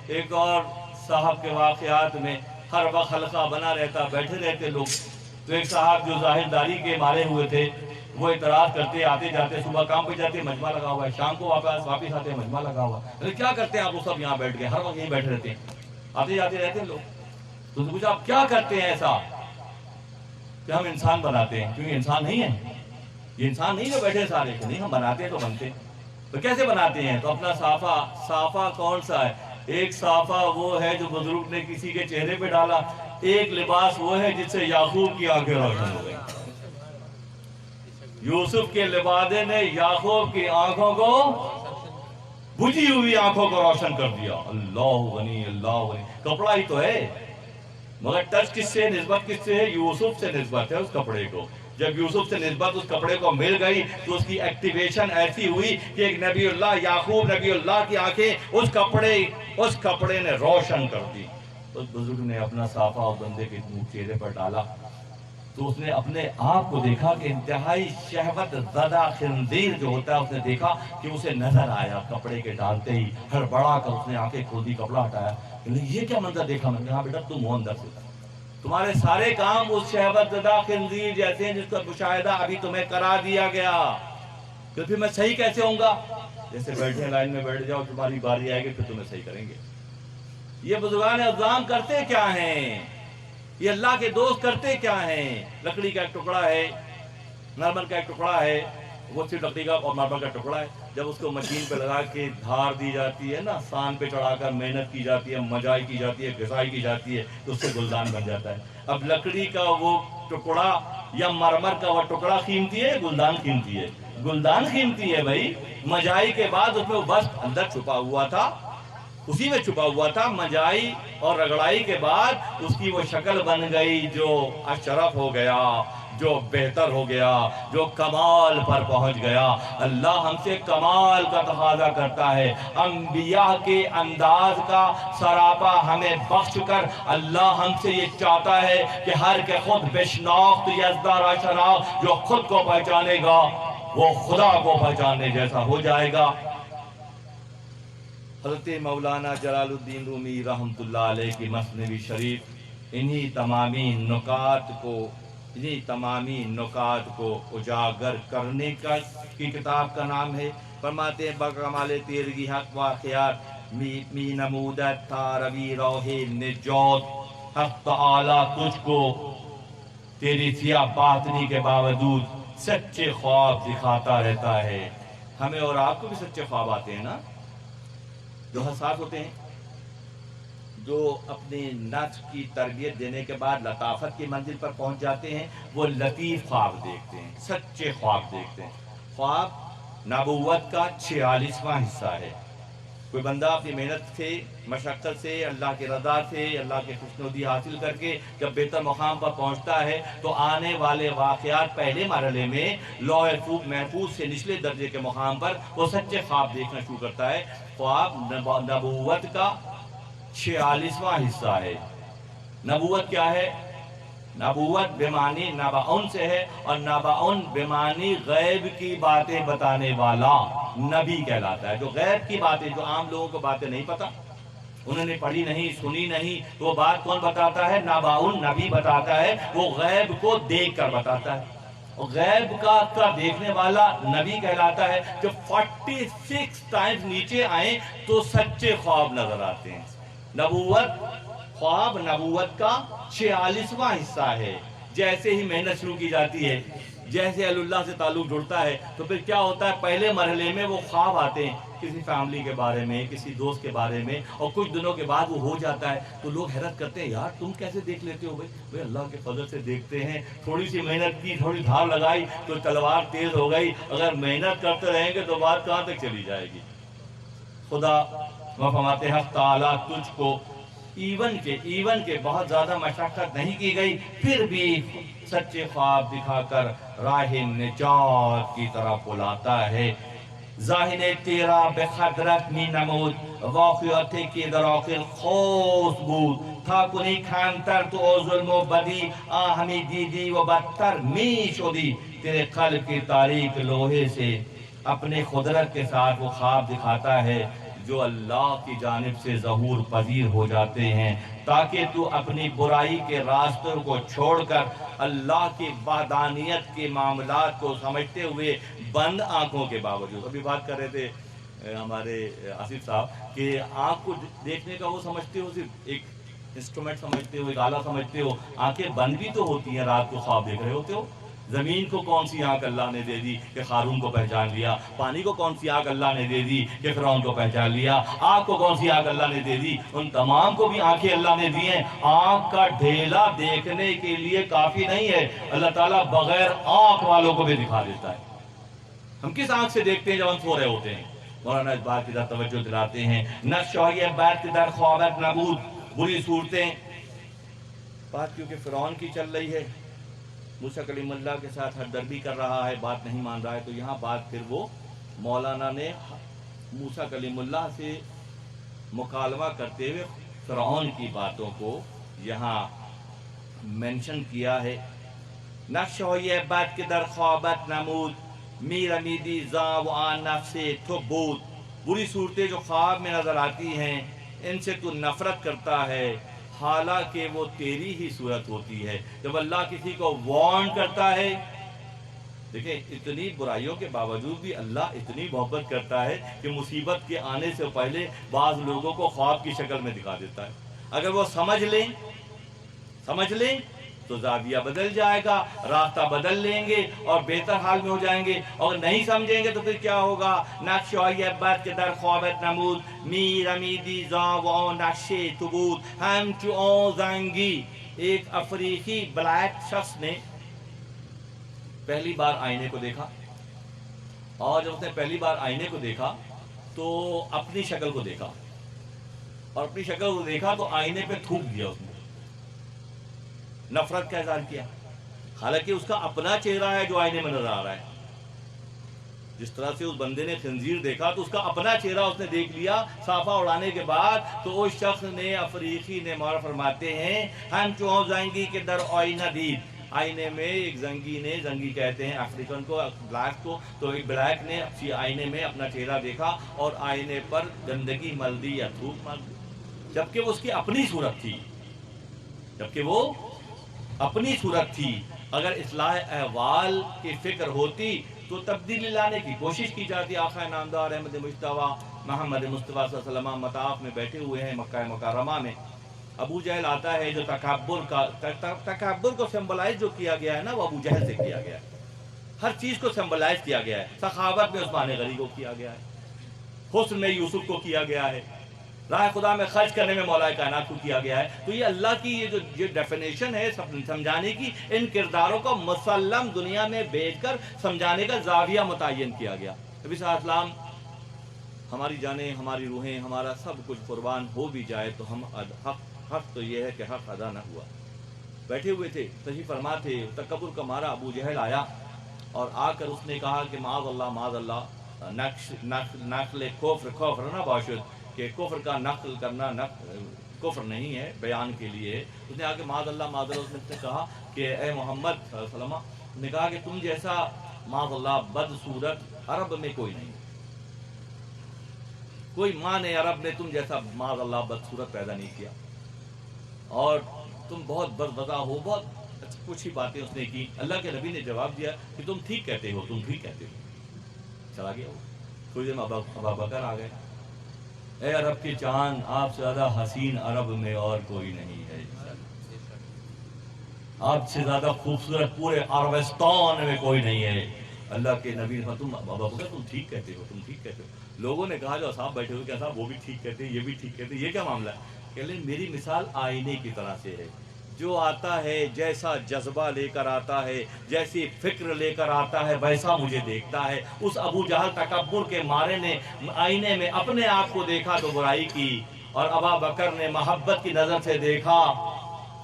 ایک اور صاحب کے واقعات میں ہر وقت حلقہ بنا رہتا، بیٹھے رہتے لوگ، تو ایک صاحب جو ظاہرداری کے مارے ہوئے تھے وہ اعتراض کرتے، آتے جاتے، صبح کام پہ جاتے مجمع لگا ہوا ہے، شام کو واپس آتے مجمع لگا ہوا ہے، کیا کرتے ہیں آپ وہ سب یہاں بیٹھ گئے، ہر وقت یہیں بیٹھے رہتے ہیں، آتے جاتے رہتے ہیں لوگ، تو پوچھا آپ کیا کرتے ہیں ایسا؟ کہ ہم انسان بناتے ہیں، کیونکہ انسان نہیں ہے، یہ انسان نہیں جو بیٹھے سارے، نہیں ہم بناتے ہیں تو بنتے ہیں، تو کیسے بناتے ہیں؟ تو اپنا صافہ کون سا ہے؟ ایک صافہ وہ ہے جو بزرگ نے کسی کے چہرے پہ ڈالا، ایک لباس وہ ہے جس سے یعقوب کی آنکھیں روشن ہو گئی، یوسف کے لبادے نے یعقوب کی آنکھوں کو बुझी हुई आंखों को रोशन कर दिया। अल्लाह गनी, अल्लाह गनी। कपड़ा ही तो है, मगर टच किससे, निस्बत किससे है? यूसुफ से निस्बत है उस कपड़े को। जब यूसुफ से निस्बत उस कपड़े को मिल गई तो उसकी एक्टिवेशन ऐसी हुई कि एक नबीउल्लाह याकूब नबीउल्लाह की आंखें उस कपड़े ने रोशन कर दी। उस बुजुर्ग ने अपना साफा उस बंदे के चेहरे पर डाला तो उसने अपने आप को देखा कि इंतहाई शहवत ज़दा खिंजीर जो होता है, उसने देखा कि उसे नजर आया कपड़े के डालते ही, हड़बड़ा कर उसने आंखें खोली, कपड़ा हटाया। ये क्या मंजर देखा? मैंने कहा बेटा तुम हो अंदर से, तुम्हारे सारे काम उस शहवत ज़दा खिंजीर जैसे हैं जिसका मुशाहिदा अभी तुम्हें करा दिया गया। तो फिर मैं सही कैसे होऊंगा? जैसे बैठे लाइन में बैठ जाओ, तुम्हारी बारी आएगी फिर तुम्हें सही करेंगे। ये बुजुर्गान अज़्ज़ाम करते क्या हैं? ये अल्लाह के दोस्त करते क्या हैं? लकड़ी का एक टुकड़ा है, नरमल का एक टुकड़ा है, वो सिर्फ लकड़ी का और मार्बल का टुकड़ा है। जब उसको मशीन पे लगा के धार दी जाती है ना, सान पे चढ़ाकर मेहनत की जाती है, मजाई की जाती है, घिसाई की जाती है, तो उससे गुलदान बन जाता है। अब लकड़ी का वो टुकड़ा या मरमर का वो टुकड़ा कीमती है, गुलदान कीमती है? गुलदान कीमती है भाई। मजाई के बाद उसमें बस अंदर छुपा हुआ था, उसी में छुपा हुआ था। मजाई और रगड़ाई के बाद उसकी वो शक्ल बन गई जो अशरफ हो गया, जो बेहतर हो गया, जो कमाल पर पहुंच गया। अल्लाह हमसे कमाल का तकाज़ा करता है। अंबिया के अंदाज का सरापा हमें बख्श कर अल्लाह हमसे ये चाहता है कि हर के खुद बेशनाख्त यज़दार शनाख्त, जो खुद को पहचानेगा वो खुदा को पहचानने जैसा हो जाएगा। हज़रत मौलाना जलालुद्दीन रूमी रहमतुल्लाह अलैह की मसनवी शरीफ इन्हीं तमामी नुकात को उजागर करने की किताब का नाम है। फरमाते हैं बकमाल तेरगी हक वाक़ियात मी नमूदत था रवि रोहे निजात, हक तआला तुझको तेरी सिया बातनी के बावजूद सच्चे ख्वाब दिखाता रहता है। हमें और आपको भी सच्चे ख्वाब आते हैं ना, जो हसास होते हैं, जो अपने नफ्स की तरबियत देने के बाद लताफत की मंजिल पर पहुंच जाते हैं, वो लतीफ़ ख्वाब देखते हैं, सच्चे ख्वाब देखते हैं। ख्वाब नबूवत का 46वां हिस्सा है। कोई बंदा अपनी मेहनत से, मशक्क़त से, अल्लाह की रज़ा से, अल्लाह के खुशनुदी हासिल करके जब बेहतर मुकाम पर पहुंचता है तो आने वाले वाक़यात पहले मरहले में लौह महफूज से निचले दर्जे के मुकाम पर वो सच्चे ख्वाब देखना शुरू करता है। ख्वाब नबूवत का 46वां हिस्सा है। नबूवत क्या है? नबूवत बेमानी नबाउन से है, और नबाउन बेमानी गैब की बातें बताने वाला नबी कहलाता है। जो गैब की बातें, जो आम लोगों को बातें नहीं पता, उन्होंने पढ़ी नहीं, सुनी नहीं, तो वो बात कौन बताता है? नबाउन नबी बताता है। वो गैब को देख कर बताता है, और गैब का देखने वाला नबी कहलाता है। जब 46 टाइम्स नीचे आए तो सच्चे ख्वाब नजर आते हैं। ख्वाब नबूवत का 46वां हिस्सा है। जैसे ही मेहनत शुरू की जाती है, जैसे अल्लाह से ताल्लुक जुड़ता है, तो फिर क्या होता है? पहले मरहले में वो ख्वाब आते हैं किसी फैमिली के बारे में, किसी दोस्त के बारे में, और कुछ दिनों के बाद वो हो जाता है तो लोग हैरत करते हैं, यार तुम कैसे देख लेते हो? भाई अल्लाह के फजल से देखते हैं। थोड़ी सी मेहनत की, थोड़ी धार लगाई तो तलवार तेज हो गई। अगर मेहनत करते रहेंगे तो बात कहाँ तक चली जाएगी? खुदा फरमाते हैं ताला तुझको ईवन के बहुत ज्यादा मशक्कत नहीं की गई, फिर भी सच्चे ख्वाब दिखाकर राह निजात की तरफ बुलाता है। ज़ाहिर तेरा बेखदरत मी नमूद वाक़ियाते के दराखिल खोस बूद था कुनी खानतर तो जुल्म बदी आ हमी दीदी व बदतर मी शुदी। तेरे कल्ब की तारीक लोहे से अपने कुदरत के साथ वो ख्वाब दिखाता है जो अल्लाह की जानिब से ज़हूर पजीर हो जाते हैं, ताकि तू अपनी बुराई के रास्तों को छोड़कर अल्लाह की वहदानियत के मामलात को समझते हुए बंद आंखों के बावजूद। अभी बात कर रहे थे हमारे आसिफ साहब कि आंख को देखने का वो समझते हो, सिर्फ एक इंस्ट्रूमेंट समझते हो, एक आला समझते हो। आंखें बंद भी तो होती हैं, रात को ख्वाब देख रहे होते हो। ज़मीन को कौन सी आंख अल्लाह ने दे दी कि क़ारून को पहचान लिया? पानी को कौन सी आंख अल्लाह ने दे दी कि फ़िरौन को पहचान लिया? आँख को कौन सी आंख अल्लाह ने दे दी? उन तमाम को भी आंखें अल्लाह ने दी हैं। आँख का ढेला देखने के लिए काफ़ी नहीं है, अल्लाह ताला बगैर आँख वालों को भी दिखा देता है। हम किस आंख से देखते हैं? जब हम सो रहे होते हैं मौलाना इस बात की तरफ तवज्जो दिलाते हैं। नक्शौय बैत के दर ख्वाबत नबूद, बुरी सूरतें। बात क्योंकि फ़िरौन की चल रही है, मूसा कलीमुल्लाह के साथ हरदर्दी कर रहा है, बात नहीं मान रहा है, तो यहाँ बात फिर वो मौलाना ने मूसा कलीमुल्लाह से मुकालमा करते हुए फ़िरौन की बातों को यहाँ मेंशन किया है। नक्शौय बैत के दर ख्वाबत नमूद मीरमीदी ज़ावान नफ्से थुबूत, बुरी सूरतें जो ख्वाब में नज़र आती हैं इनसे तू नफ़रत करता है, हालांकि वो तेरी ही सूरत होती है। जब अल्लाह किसी को वार्न करता है, देखें इतनी बुराइयों के बावजूद भी अल्लाह इतनी मोहब्बत करता है कि मुसीबत के आने से पहले बाज़ लोगों को ख्वाब की शक्ल में दिखा देता है। अगर वो समझ लें तो जाविया बदल जाएगा, रास्ता बदल लेंगे और बेहतर हाल में हो जाएंगे। और नहीं समझेंगे तो फिर क्या होगा? नक्शौय बैत के दर ख्वाबत नमूद मीरमीदी ज़ाव नक्शे तुबूत हम चुओ ज़ंगी। एक अफ्रीकी ब्लैक शख्स ने पहली बार आईने को देखा, और जब उसने पहली बार आईने को देखा तो अपनी शक्ल को देखा, और अपनी शक्ल को देखा तो आईने पे थूक दिया उसने, नफरत का इज़हार किया। हालांकि उसका अपना चेहरा है जो आईने में नजर आ रहा है। जिस तरह से उस बंदे ने खंजीर देखा तो उसका अपना चेहरा उसने देख लिया साफा उड़ाने के बाद, तो उस शख्स ने, अफरीकी ने, मौला फरमाते हैं हम चुओ ज़ंगी के दर आईना दीद, आईने में एक ज़ंगी ने, ज़ंगी कहते हैं अफ्रीकन को, ब्लैक को, तो एक ब्लैक ने आईने में अपना चेहरा देखा और आईने पर गंदगी मल दी या थूक मल दी, जबकि वो उसकी अपनी सूरत थी, जबकि वो अपनी सूरत थी। अगर इस्लाह अहवाल की फिक्र होती तो तब्दीली लाने की कोशिश की जाती। आका नामदार अहमद मुश्तबा मोहम्मद मुस्तफ़ा सल्लल्लाहु अलैहि वसल्लम मताफ में बैठे हुए हैं मक्का मुकर्रमा में। अबू जहल आता है, जो तकब्बुर को सिंबलाइज जो किया गया है ना, वो अबू जहल से किया गया है। हर चीज़ को सिंबलाइज किया गया है। सखावत में उस्मान गनी को किया गया है, हुस्न में यूसुफ को किया गया है, राह खुदा में खर्च करने में मौला कायनात को किया गया है। तो ये अल्लाह की ये डेफिनेशन है समझाने की, इन किरदारों को मुसल्लम दुनिया में भेजकर समझाने का जाविया मुतय्यन किया गया। नबी सल्लल्लाहु हमारी जानें, हमारी रूहें, हमारा सब कुछ कुर्बान हो भी जाए तो हम हक तो ये है कि हक अदा न हुआ। बैठे हुए थे, तशरीफ फरमा थे, तकब्बुर का मारा अबू जहल आया और आकर उसने कहा कि माज़अल्लाह नक्ल कुफ्र ना बाशुद, कि कुफ्र का नकल करना कुफ्र नहीं है, बयान के लिए। उसने आके माज़अल्लाह उसने कहा कि ए मोहम्मद सल्लल्लाहु अलैहि वसल्लम ने कहा कि तुम जैसा माज़अल्लाह बदसूरत अरब में कोई नहीं, कोई माँ ने अरब ने तुम जैसा माज़अल्लाह बदसूरत पैदा नहीं किया, और तुम बहुत बदबदा हो। बहुत कुछ ही बातें उसने की। अल्लाह के नबी ने जवाब दिया कि तुम ठीक कहते हो, तुम ठीक कहते हो। चला गया वो। थोड़ी देर में अबू बकर आ गए। ए अरब के चांद, आपसे ज़्यादा हसीन अरब में और कोई नहीं है, आपसे ज़्यादा खूबसूरत पूरे अरबस्तान में कोई नहीं है। अल्लाह के नबी ने कहा तुम अबू बकर तुम ठीक कहते हो, तुम ठीक कहते हो। लोगों ने कहा जो असहाब बैठे हुए, क्या साहब वो भी ठीक कहते हैं, ये भी ठीक कहते हैं, ये क्या मामला है? कह लें मेरी मिसाल आईने की तरह से है, जो आता है जैसा जज्बा लेकर आता है, जैसी फिक्र लेकर आता है, वैसा मुझे देखता है। उस अबू जहल तकब्बुर के मारे ने आईने में अपने आप को देखा तो बुराई की, और अबू बकर ने मोहब्बत की नज़र से देखा,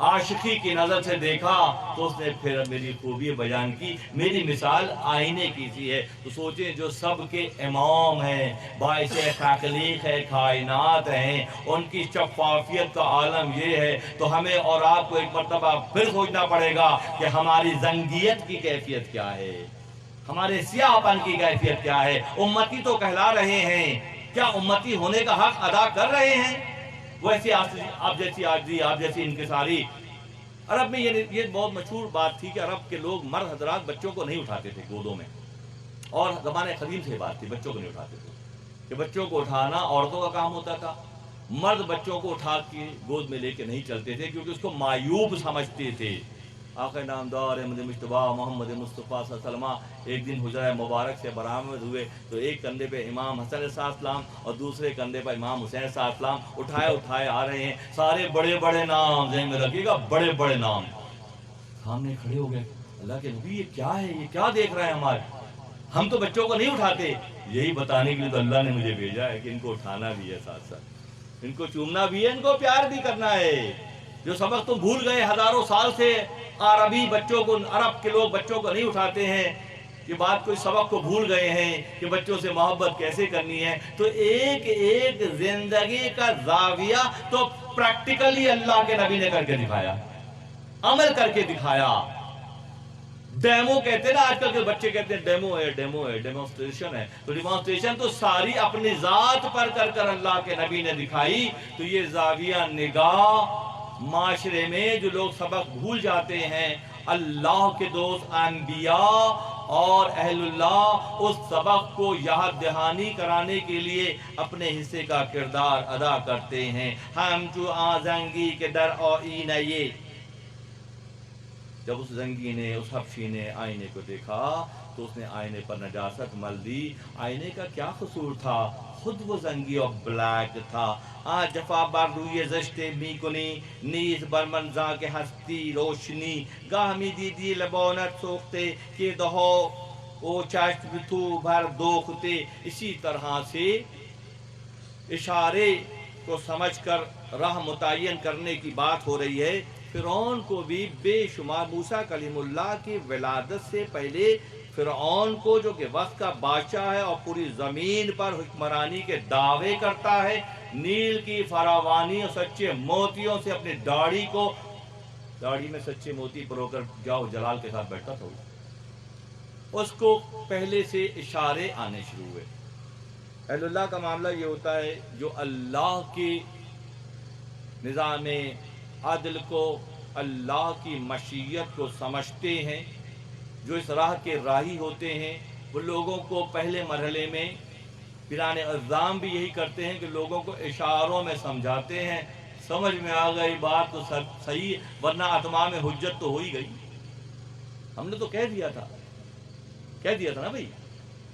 आशिकी की नज़र से देखा, तो उसने फिर मेरी खूबी बयान की। मेरी मिसाल आईने की सी है। तो सोचें जो सब के इमाम हैं, बाइस तख्लीक है, कायनात हैं, उनकी शफ़ाफ़ियत का आलम ये है, तो हमें और आपको एक मरतबा फिर सोचना पड़ेगा कि हमारी ज़ंगियत की कैफियत क्या है, हमारे सियाहपन की कैफियत क्या है। उम्मती तो कहला रहे हैं, क्या उम्मती होने का हक अदा कर रहे हैं? वैसे आप जैसी आजी, आप जैसी इनकिसारी। अरब में ये बहुत मशहूर बात थी कि अरब के लोग, मर्द हजरात बच्चों को नहीं उठाते थे गोदों में, और ज़माने कदीम से बात थी, बच्चों को नहीं उठाते थे, कि बच्चों को उठाना औरतों का काम होता था। मर्द बच्चों को उठा के गोद में लेके नहीं चलते थे, क्योंकि उसको मायूब समझते थे। आका नामदार अहमद मुश्तबा मोहम्मद मुस्तफ़ा सल्लल्लाहु अलैहि वसल्लम एक दिन हुजरा मुबारक से बरामद हुए, तो एक कंधे पे इमाम हसन अलैहिस्सलाम और दूसरे कंधे पर इमाम हुसैन अलैहिस्सलाम उठाए आ रहे हैं। सारे बड़े बड़े नाम, ज़हन में रखिएगा, बड़े बड़े नाम सामने खड़े हो गए। अल्लाह के नबी ये क्या है, ये क्या देख रहे हैं हमारे? हम तो बच्चों को नहीं उठाते, यही बताने के लिए तो अल्लाह ने मुझे भेजा है कि इनको उठाना भी है, साथ साथ इनको चूमना भी है, इनको प्यार भी करना है। जो सबक तुम भूल गए हजारों साल से, अरबी बच्चों को, अरब के लोग बच्चों को नहीं उठाते हैं, ये बात कोई सबक को भूल गए हैं कि बच्चों से मोहब्बत कैसे करनी है। तो एक एक जिंदगी का जाविया तो प्रैक्टिकली अल्लाह के नबी ने करके दिखाया, अमल करके दिखाया। डेमो कहते हैं ना, आजकल के बच्चे कहते हैं डेमो है, डेमो है, डेमोन्स्ट्रेशन है। तो डेमोन्स्ट्रेशन तो सारी अपनी जात पर कर कर अल्लाह के नबी ने दिखाई। तो ये जाविया निगाह माशरे में जो लोग सबक भूल जाते हैं, अल्लाह के दोस्त अंबिया और अहलुल्लाह उस सबक को याद दहानी कराने के लिए अपने हिस्से का किरदार अदा करते हैं। हम जो आजंगी के दर और ये, जब उस जंगी ने, उस हबशी ने आईने को देखा तो उसने आईने पर नजासत मल दी। आईने का क्या कसूर था, खुद वो जंगी और ब्लैक था। आज जफा बार रुए जश्ते मीकुनी नीज बरमंजा के हस्ती रोशनी गाहमी दीदी लबोनत सोखते के दहो ओ चाश्त बिथू भर दोखते। इसी तरह से इशारे को समझकर राह मुतय्यन करने की बात हो रही है। फिरौन को भी बेशुमार, मूसा कलीमुल्लाह की विलादत से पहले फिरौन को, जो कि वक्त का बादशाह है और पूरी जमीन पर हुक्मरानी के दावे करता है, नील की फरावानी और सच्चे मोतियों से अपनी दाढ़ी में सच्चे मोती परोकर जाओ जलाल के साथ बैठता था, उसको पहले से इशारे आने शुरू हुए। अल्लाह का मामला ये होता है, जो अल्लाह की निज़ाम अदल को, अल्लाह की मशीयत को समझते हैं, जो इस राह के राही होते हैं, वो लोगों को पहले मरहले में पिराने अज़ाम भी यही करते हैं कि लोगों को इशारों में समझाते हैं। समझ में आ गई बात तो सही, वरना अतमाम में हुज्जत तो हो ही गई। हमने तो कह दिया था ना भाई।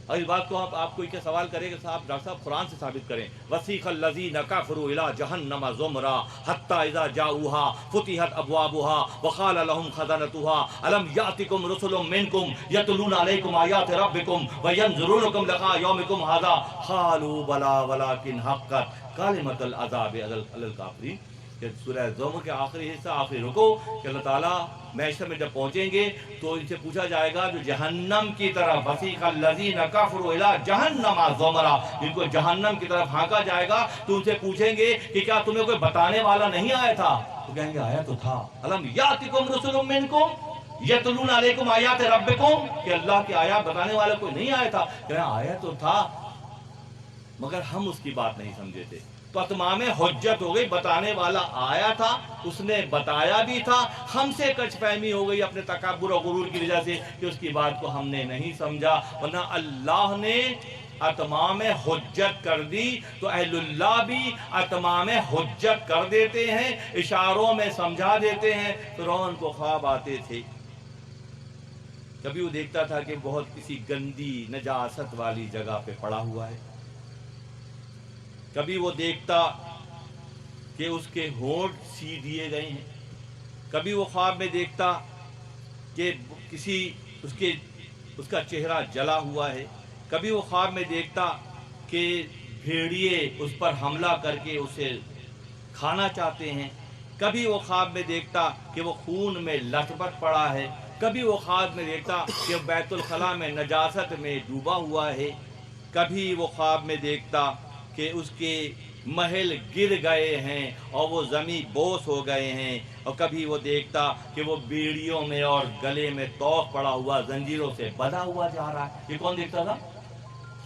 और इस बात को आप कोई क्या सवाल करेगा, साहब डॉक्टर साहब कुरान से साबित करें। वसीक़ल लज़ीना कफ़रू इला जहन्नम ज़ुमरा हत्ता इज़ा जाऊहा फुतिहत अब्वाबुहा वक़ाल लहुम ख़ज़नतुहा अलम यातिकुम रुसुलुम मिनकुम यतलूना अलैकुम आयाति रब्बिकुम व यंज़ुरूनकुम लिक़ा यौमिकुम हाज़ा क़ालू बला वलाकिन हक़्क़त कलिमतुल अज़ाबि अलल काफ़िरीन। सूरह ज़ुमर के आखिरी हिस्सा, आखिरी रुको कि अल्लाह ताला महशर में जब पहुंचेंगे तो इनसे पूछा जाएगा, जो जहन्नम की तरफ, वसीक़ल लज़ीना कफ़रू इला जहन्नम ज़ुमरा, जिनको जहन्नम की तरफ हाँका जाएगा, तो उनसे पूछेंगे कि क्या तुम्हें कोई बताने वाला नहीं आया था? तो कहेंगे आया तो था। अलम यातिकुम रुसुलुम मिनकुम यतलूना अलैकुम आयाति रब्बिकुम, कि अल्लाह की आयत बताने वाला कोई नहीं आया था? कहें आया तो था, मगर हम उसकी बात नहीं समझे थे। तो अतमाम हुज्जत हो गई, बताने वाला आया था, उसने बताया भी था, हमसे कचफहमी हो गई अपने तकब्बुर और गुरूर की वजह से कि उसकी बात को हमने नहीं समझा। वरना अल्लाह ने अतमाम हुज्जत कर दी, तो अहलुल्लाह भी अतमाम हुज्जत कर देते हैं, इशारों में समझा देते हैं। फिरौन को ख्वाब आते थे, कभी वो देखता था कि बहुत किसी गंदी नजासत वाली जगह पे पड़ा हुआ है, कभी वो देखता कि उसके होंठ सी दिए गए हैं, कभी वो ख्वाब में देखता कि किसी उसका चेहरा जला हुआ है, कभी वो ख्वाब में देखता कि भेड़िए उस पर हमला करके उसे खाना चाहते हैं, कभी वो ख्वाब में देखता कि वो खून में लथपथ पड़ा है, कभी वो ख्वाब में देखता कि बैतुल खला में नजासत में डूबा हुआ है, कभी वो ख्वाब में देखता कि उसके महल गिर गए हैं और वो ज़मीं बोस हो गए हैं, और कभी वो देखता कि वो बेड़ियों में और गले में तौक पड़ा हुआ, जंजीरों से बंधा हुआ जा रहा है। ये कौन देखता था?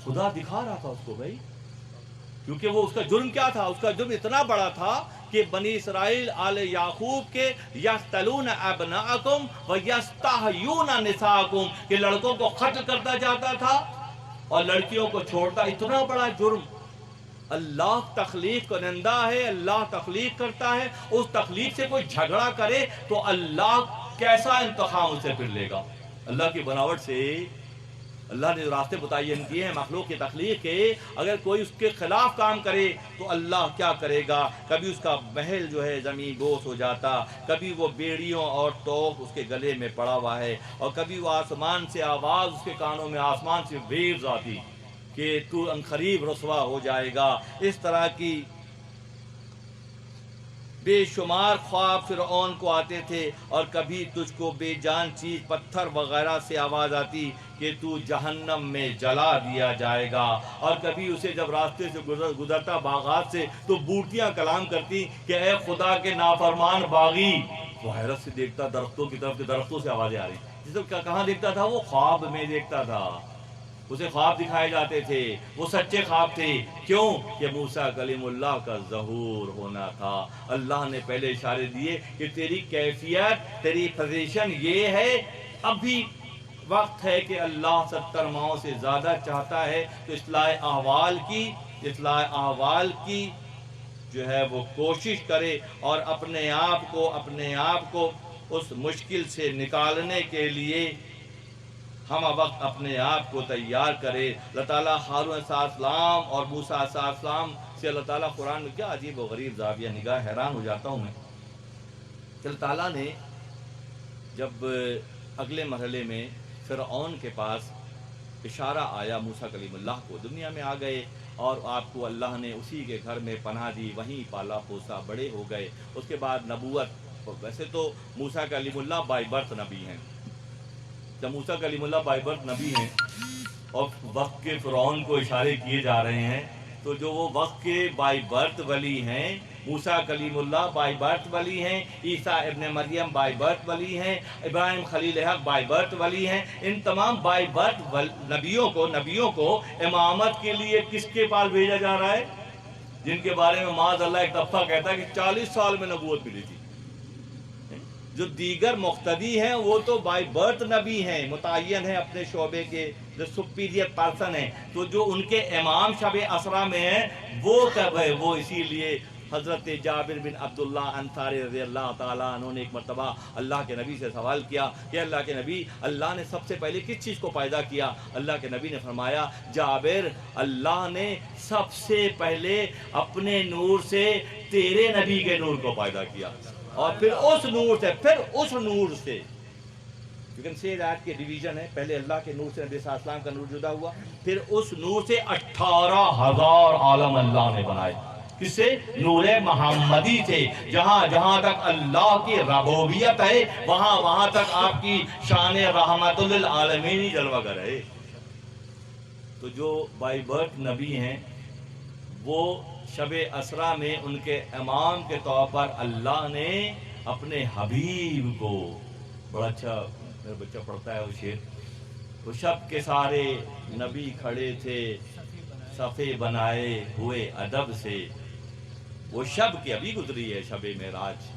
खुदा दिखा रहा था उसको भाई, क्योंकि वो उसका जुर्म क्या था? उसका जुर्म इतना बड़ा था कि बनी इसराइल आले याकूब के यक़्तलून अबनाअकुम व यस्तहयून निसाअकुम, कि लड़कों को कत्ल करता जाता था और लड़कियों को छोड़ता। इतना बड़ा जुर्म। अल्लाह तख्लीक करंदा है, अल्लाह तख्लीक करता है, उस तख्लीक से कोई झगड़ा करे तो अल्लाह कैसा इंतखाम उसे फिर लेगा। अल्लाह की बनावट से अल्लाह ने रास्ते मुतय्यन किए हैं मखलूक की तख्लीक के, अगर कोई उसके खिलाफ काम करे तो अल्लाह क्या करेगा? कभी उसका महल जो है ज़मीन बोस हो जाता, कभी वो बेड़ियों और तोप उसके गले में पड़ा हुआ है, और कभी वो आसमान से आवाज़ उसके कानों में, आसमान से वेव्स आती کہ تو عنقریب رسوا ہو جائے گا۔ اس طرح کی بے شمار خواب فرعون کو آتے تھے، اور کبھی تجھ کو بے جان چیز پتھر وغیرہ سے آواز آتی کہ تو جہنم میں جلا دیا جائے گا، اور کبھی اسے جب راستے سے گزرتا باغات سے تو بوٹیاں کلام کرتی کہ اے خدا کے نافرمان باغی۔ وہ حیرت سے دیکھتا درختوں کی طرف، کہ درختوں سے آوازیں آ رہی، جسے کہاں دیکھتا تھا؟ وہ خواب میں دیکھتا تھا، اسے خواب دکھائے جاتے تھے، وہ سچے خواب تھے۔ کیوں؟ کہ موسیٰ کلیم اللہ کا ظہور ہونا تھا۔ اللہ نے پہلے اشارے دیے کہ تیری کیفیت، تیری پوزیشن یہ ہے، ابھی وقت ہے کہ اللہ 70 ماہوں سے زیادہ چاہتا ہے تو اصلاح احوال کی جو ہے وہ کوشش کرے، اور اپنے آپ کو اس مشکل سے نکالنے کے لیے ہم وقت اپنے آپ کو تیار کرے۔ اللہ تعالیٰ ہارون علیہ السلام اور موسیٰ علیہ السلام سے اللہ تعالیٰ قرآن میں کیا عجیب و غریب زاویہ نگاہ، حیران ہو جاتا ہوں میں کہ اللہ تعالیٰ نے جب اگلے مرحلے میں فرعون کے پاس اشارہ آیا موسیٰ کلیم اللہ کو، دنیا میں آ گئے، اور آپ کو اللہ نے اسی کے گھر میں پناہ دی، وہیں پالا پوسا، بڑے ہو گئے۔ اس کے بعد نبوت، ویسے تو موسیٰ کلیم اللہ بائی برتھ نبی ہیں، جب موسیٰ کلیم اللہ بائی برتھ نبی ہیں اور وقت کے فرعون کو اشارے کیے جا رہے ہیں، تو جو وہ وقت کے بائی برتھ ولی ہیں، موسیٰ کلیم اللہ بائی برتھ ولی ہیں، عیسیٰ ابن مریم بائی برتھ ولی ہیں، ابراہیم خلیل حق بائی برتھ ولی ہیں، ان تمام بائی برتھ نبیوں کو امامت کے لیے کس کے پاس بھیجا جا رہا ہے؟ جن کے بارے میں معاذ اللہ ایک دفعہ کہتا ہے کہ 40 سال میں نبوت ملی تھی۔ جو دیگر مقتدی ہیں وہ تو بائی برتھ نبی ہیں، متعین ہیں اپنے شعبے کے، جو سپیریئر پرسن ہیں، تو جو ان کے امام شب اسرا میں ہیں وہ کب ہے؟ وہ اسی لیے حضرت جابر بن عبداللہ انصاری رضی اللہ تعالیٰ عنہ نے ایک مرتبہ اللہ کے نبی سے سوال کیا کہ اللہ کے نبی، اللہ نے سب سے پہلے کس چیز کو پیدا کیا؟ اللہ کے نبی نے فرمایا، جابر، اللہ نے سب سے پہلے اپنے نور سے تیرے نبی کے نور کو پیدا کیا، اور پھر اس نور سے you can say that کہ ڈویژن ہے، پہلے اللہ کے نور سے نبی صلی اللہ علیہ وسلم کا نور جدا ہوا، پھر اس نور سے 18,000 عالم اللہ نے بنائے۔ کس سے؟ نور محمدی سے۔ جہاں تک اللہ کی ربوبیت ہے، وہاں تک آپ کی شان رحمت للعالمین ہی جلوہ گر ہے۔ تو جو بائی برتھ نبی ہیں وہ شب اسرا میں ان کے امام کے طور پر اللہ نے اپنے حبیب کو، بڑا اچھا میرا بچہ پڑھتا ہے وہ شعر، وہ شب کے سارے نبی کھڑے تھے صفے بنائے ہوئے ادب سے، وہ شب کی ابھی گزری ہے شب معراج،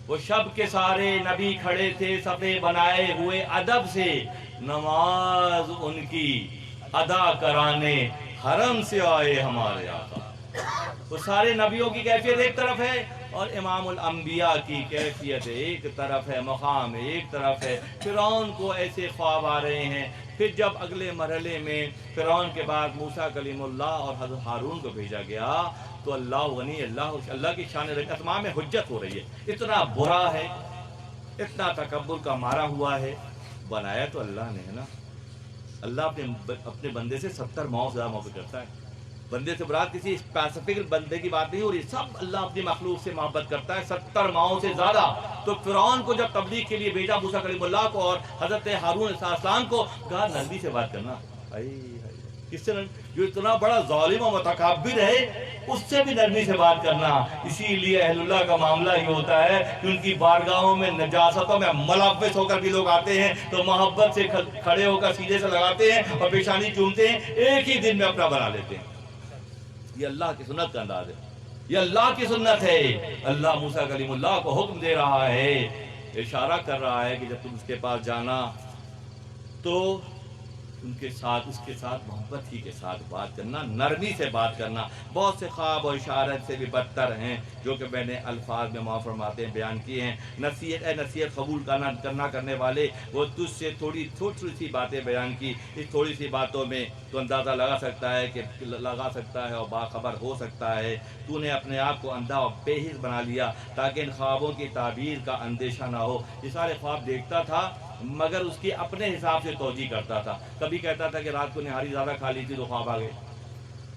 وہ شب کے سارے نبی کھڑے تھے صفے بنائے ہوئے ادب سے، نماز ان کی ادا کرانے حرم سے آئے ہمارے آقا۔ وہ سارے نبیوں کی کیفیت ایک طرف ہے، اور امام الانبیاء کی کیفیت ایک طرف ہے، مقام ایک طرف ہے۔ فرعون کو ایسے خواب آ رہے ہیں، پھر جب اگلے مرحلے میں فرعون کے بعد موسیٰ کلیم اللہ اور حضرت ہارون کو بھیجا گیا تو اللہ غنی، اللہ کی شان اسماء میں حجت ہو رہی ہے، اتنا برا ہے، اتنا تکبر کا مارا ہوا ہے، بنایا تو اللہ نے ہے نا۔ اللہ اپنے بندے سے 70 ماؤں سے زیادہ محبت کرتا ہے۔ بندے سے برات کسی اسپیسیفک بندے کی بات نہیں ہو رہی، سب اللہ اپنی مخلوق سے محبت کرتا ہے 70 ماؤں سے زیادہ۔ تو فرعون کو جب تبلیغ کے لیے بھیجا موسیٰ کلیم اللہ کو اور حضرت ہارون علیہ السلام کو، کہا نرمی سے بات کرنا۔ کس سے؟ جو اتنا بڑا ظالم و متکبر ہے اس سے بھی نرمی سے بات کرنا۔ اسی لیے اہل اللہ کا معاملہ یہ ہوتا ہے کہ ان کی بارگاہوں میں نجاستوں میں ملوث ہو کر بھی لوگ آتے ہیں تو محبت سے کھڑے ہو کر سیدھے سے لگاتے ہیں اور پیشانی چومتے ہیں، ایک ہی دن میں اپنا بنا لیتے ہیں۔ یہ اللہ کی سنت کا انداز ہے، یہ اللہ کی سنت ہے۔ اللہ موسیٰ کلیم اللہ کو حکم دے رہا ہے، اشارہ کر رہا ہے کہ جب تم اس کے پاس جانا تو ان کے ساتھ، اس کے ساتھ محبت ہی کے ساتھ بات کرنا، نرمی سے بات کرنا۔ بہت سے خواب اور اشارت سے بھی بدتر ہیں جو کہ میں نے الفاظ میں معاف فرماتے ہیں بیان کیے ہیں۔ نصیحت قبول کرنے والے، وہ تجھ سے تھوڑی سی باتیں بیان کی، اس تھوڑی سی باتوں میں تو اندازہ لگا سکتا ہے اور باخبر ہو سکتا ہے۔ تو نے اپنے آپ کو اندھا اور بے حس بنا لیا تاکہ ان خوابوں کی تعبیر کا اندیشہ نہ ہو۔ یہ سارے خواب دیکھتا تھا مگر اس کی اپنے حساب سے توجیہ کرتا تھا۔ کبھی کہتا تھا کہ رات کو نہاری زیادہ کھا لی تھی تو خواب آ گئے،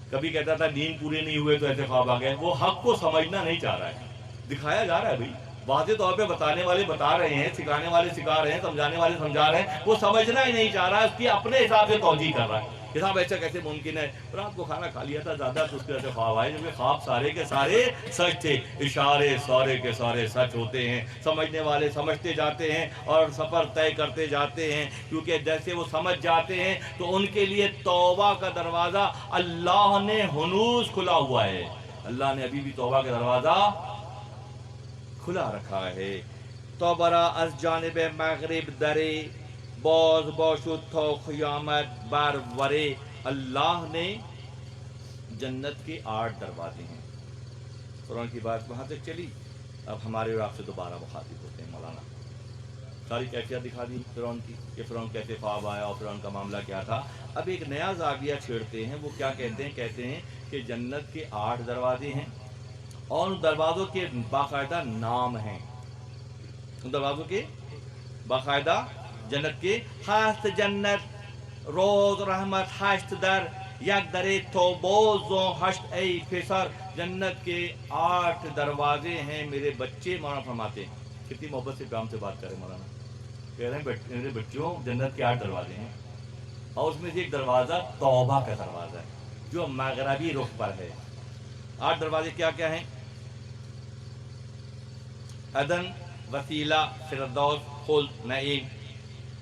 कभी कहता था नींद पूरी नहीं हुए तो ऐसे ख्वाब आ गए। वो हक को समझना नहीं चाह रहा है, दिखाया जा रहा है भाई, वाज़े तौर पे बताने वाले बता रहे हैं, सिखाने वाले सिखा रहे हैं, समझाने वाले समझा रहे हैं, वो समझना ही नहीं चाह रहा है, उसकी अपने हिसाब से तौजीह कर रहा है कि साहब ऐसा कैसे मुमकिन है। रात को खाना खा लिया था ज़्यादा तो उसके वजह से ख्वाब आए, जबकि ख्वाब सारे के सारे सच थे, इशारे सारे के सारे सच होते हैं। समझने वाले समझते जाते हैं और सफ़र तय करते जाते हैं, क्योंकि जैसे वो समझ जाते हैं तो उनके लिए तौबा का दरवाज़ा अल्लाह ने हुनूस खुला हुआ है। अल्लाह ने अभी भी तौबा का दरवाज़ा खुला रखा है। तोबरा अज जानिब मगरिब दरे बाज बाशुद तो क़यामत बर वरे। अल्लाह ने जन्नत के 8 दरवाजे हैं। कुरान की बात वहाँ तक चली, अब हमारे और आपसे दोबारा मुखातिब होते हैं। मौलाना सारी कैफियत दिखा दी फ़िरौन की कि फ़िरौन कैसे ख्वाब आया और फ़िरौन का मामला क्या था। अब एक नया ज़ाविया छेड़ते हैं। वो क्या कहते हैं? कहते हैं कि जन्नत के 8 दरवाजे हैं और उन दरवाज़ों के बाकायदा नाम हैं। उन दरवाज़ों के बाकायदा जन्नत के हस्त जन्नत रोज़ रहमत हश्त दर यक दरे तो बोझो हश्त ए फिसर। जन्नत के 8 दरवाजे हैं मेरे बच्चे। मौलाना फरमाते हैं, कितनी मोहब्बत से काम से बात करें मौलाना। कह रहे हैं मेरे बच्चों जन्नत के 8 दरवाजे हैं और उसमें से एक दरवाज़ा तौबा का दरवाज़ा है जो मगरबी रुख पर है। 8 दरवाजे क्या क्या हैं? अदन, वसीला, फिरदौस, खुल्द, नईम,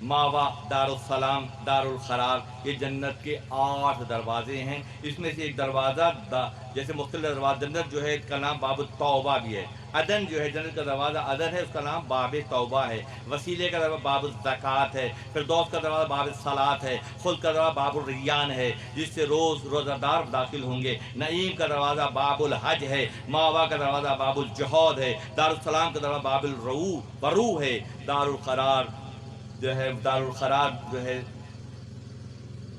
मावा, दारुस्सलाम, दारुल क़रार। ये जन्नत के 8 दरवाजे हैं। इसमें से एक दरवाज़ा जैसे मुख्तलिफ दरवाज़ा, जन्नत जो है इसका नाम बाब तौबा भी है। अदन जो है जन्नत का दरवाज़ा अदन है, उसका नाम बाब तौबा है। वसीले का दरवाज़ा बाब ज़कात है। फिरदौस का दरवाज़ा बाब सलात है। खुल्द का दरवाज़ा बाबुल रियान है जिससे रोज़ादार दाखिल होंगे। नईम का दरवाज़ा बाबुल हज है। मावा का दरवाज़ा बाबुल जहौद है। दारुस्सलाम का दरवाज़ा बाबुल बरू है। दारुल क़रार जो है, दारुल क़रार जो है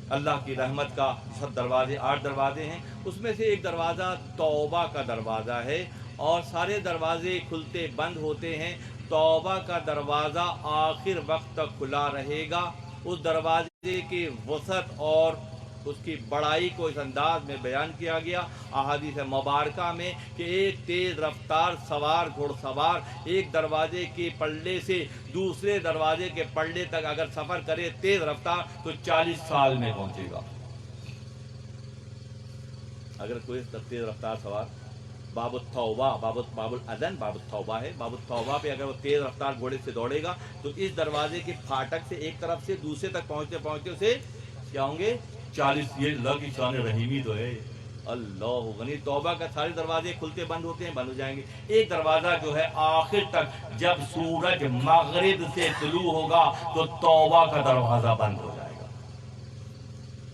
अल्लाह की रहमत का सब दरवाजे 8 दरवाजे हैं। उसमें से एक दरवाज़ा तौबा का दरवाज़ा है और सारे दरवाजे खुलते बंद होते हैं। तौबा का दरवाज़ा आखिर वक्त तक खुला रहेगा। उस दरवाजे की वसअत और उसकी बड़ाई को इस अंदाज में बयान किया गया अहादीस मुबारका में कि एक तेज़ रफ्तार सवार घुड़सवार एक दरवाजे के पल्ले से दूसरे दरवाजे के पल्ले तक अगर सफ़र करे तेज़ रफ्तार तो 40 साल में पहुंचेगा। अगर कोई तेज़ रफ्तार सवार बाबुल तौबा बाबुल अदन बाबुल तौबा है, बाबुल तौबा पे अगर वो तेज़ रफ्तार घोड़े से दौड़ेगा तो इस दरवाजे के फाटक से एक तरफ से दूसरे तक पहुँचते पहुँचते उसे क्या होंगे 40। ये अल्लाह की शान रहीमी तो है। अल्लाह गनी। तौबा का सारे दरवाजे खुलते बंद होते हैं, बंद हो जाएंगे। एक दरवाज़ा जो है आखिर तक, जब सूरज मगरिब से तुलू होगा तो तौबा का दरवाज़ा बंद हो जाएगा।